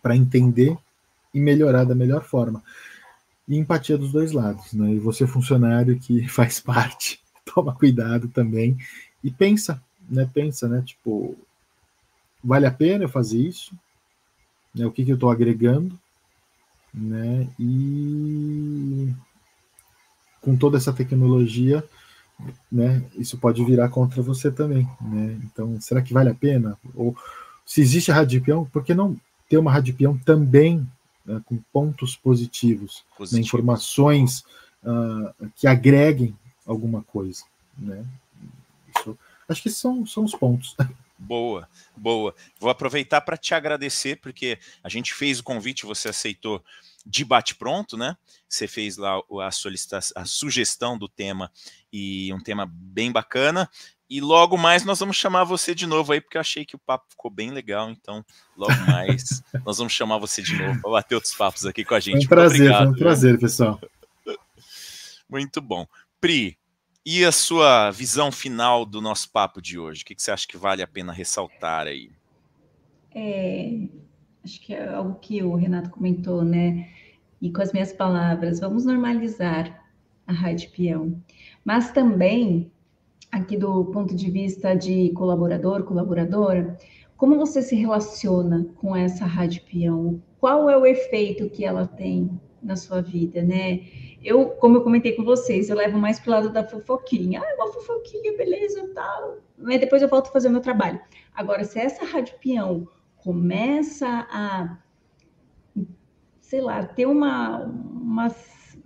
para entender e melhorar da melhor forma. E empatia dos dois lados, né? E você, funcionário que faz parte, toma cuidado também e pensa, né? Tipo, vale a pena eu fazer isso? Né? O que eu estou agregando? Né? E com toda essa tecnologia, né, isso pode virar contra você também, né? Então, será que vale a pena? Ou se existe a rádio peão, por que não ter uma rádio peão também, né, com pontos positivos, né, informações que agreguem alguma coisa, né? Isso, acho que são os pontos. Boa, boa. Vou aproveitar para te agradecer, porque a gente fez o convite, você aceitou de bate-pronto, né? Você fez lá a sugestão do tema, e um tema bem bacana. E logo mais nós vamos chamar você de novo aí, porque eu achei que o papo ficou bem legal. Então, logo mais nós vamos chamar você de novo para bater outros papos aqui com a gente. Foi um prazer, obrigado, foi um prazer, pessoal. Muito bom. Pri, e a sua visão final do nosso papo de hoje? O que você acha que vale a pena ressaltar aí? Acho que é algo que o Renato comentou, né? E com as minhas palavras, vamos normalizar a rádio peão. Mas também, aqui do ponto de vista de colaborador, colaboradora, como você se relaciona com essa rádio peão? Qual é o efeito que ela tem na sua vida, né? Como eu comentei com vocês, eu levo mais para o lado da fofoquinha. Uma fofoquinha, beleza, tal. Mas depois eu volto a fazer o meu trabalho. Agora, se essa rádio peão começa a, sei lá, ter um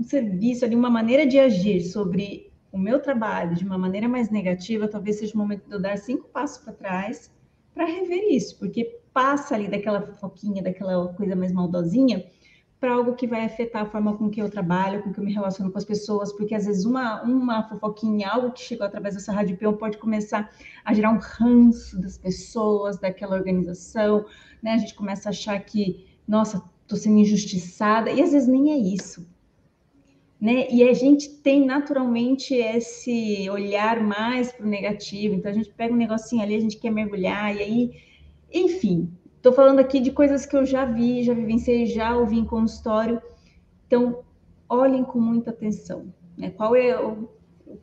serviço ali, uma maneira de agir sobre o meu trabalho de uma maneira mais negativa, talvez seja o momento de eu dar 5 passos para trás para rever isso, porque passa ali daquela fofoquinha, daquela coisa mais maldosinha, para algo que vai afetar a forma com que eu trabalho, com que eu me relaciono com as pessoas, porque às vezes uma fofoquinha, algo que chegou através dessa rádio peão pode começar a gerar um ranço das pessoas, daquela organização, né? A gente começa a achar que, nossa, estou sendo injustiçada, e às vezes nem é isso, né? E a gente tem naturalmente esse olhar mais para o negativo, então a gente pega um negocinho ali, a gente quer mergulhar, e aí, enfim, estou falando aqui de coisas que eu já vi, já vivenciei, já ouvi em consultório, então olhem com muita atenção, né? Qual é o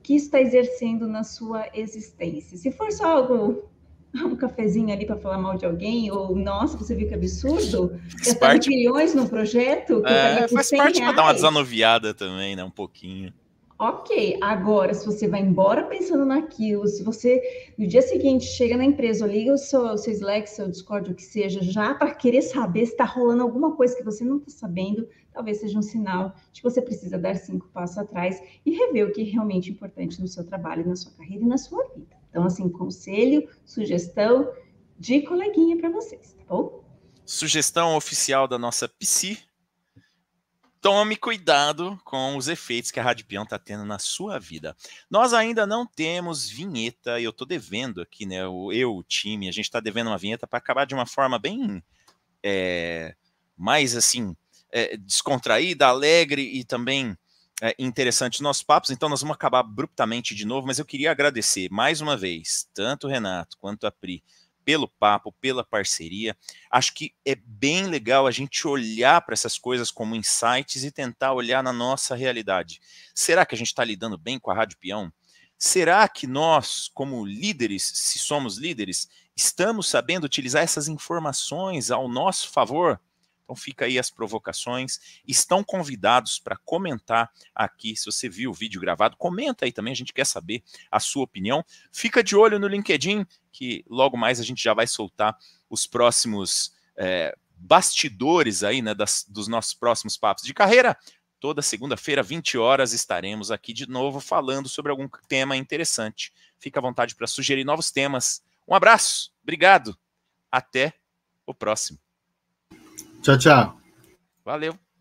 que está exercendo na sua existência? Se for só algo, um cafezinho ali para falar mal de alguém, ou nossa, você viu que absurdo? Gastar bilhões num projeto que eu faria por 100 reais. Faz parte para dar uma desanuviada também, né? Um pouquinho. Ok, agora, se você vai embora pensando naquilo, se você no dia seguinte chega na empresa, ou liga o seu Slack, seu Discord, o que seja, já para querer saber se está rolando alguma coisa que você não está sabendo, talvez seja um sinal de que você precisa dar 5 passos atrás e rever o que é realmente importante no seu trabalho, na sua carreira e na sua vida. Então, assim, conselho, sugestão de coleguinha para vocês, tá bom? Sugestão oficial da nossa psi: tome cuidado com os efeitos que a Rádio Peão está tendo na sua vida. Nós ainda não temos vinheta, eu estou devendo aqui, né? O time, a gente está devendo uma vinheta para acabar de uma forma bem mais assim, descontraída, alegre e também interessante os nossos papos. Então nós vamos acabar abruptamente de novo, mas eu queria agradecer mais uma vez, tanto o Renato quanto a Pri, pelo papo, pela parceria. Acho que é bem legal a gente olhar para essas coisas como insights e tentar olhar na nossa realidade. Será que a gente está lidando bem com a Rádio Peão? Será que nós, como líderes, se somos líderes, estamos sabendo utilizar essas informações ao nosso favor? Então fica aí as provocações. Estão convidados para comentar aqui. Se você viu o vídeo gravado, comenta aí também, a gente quer saber a sua opinião. Fica de olho no LinkedIn, que logo mais a gente já vai soltar os próximos bastidores aí, né, dos nossos próximos papos de carreira. Toda segunda-feira, 20 horas, estaremos aqui de novo falando sobre algum tema interessante. Fica à vontade para sugerir novos temas. Um abraço, obrigado, até o próximo. Tchau, tchau. Valeu.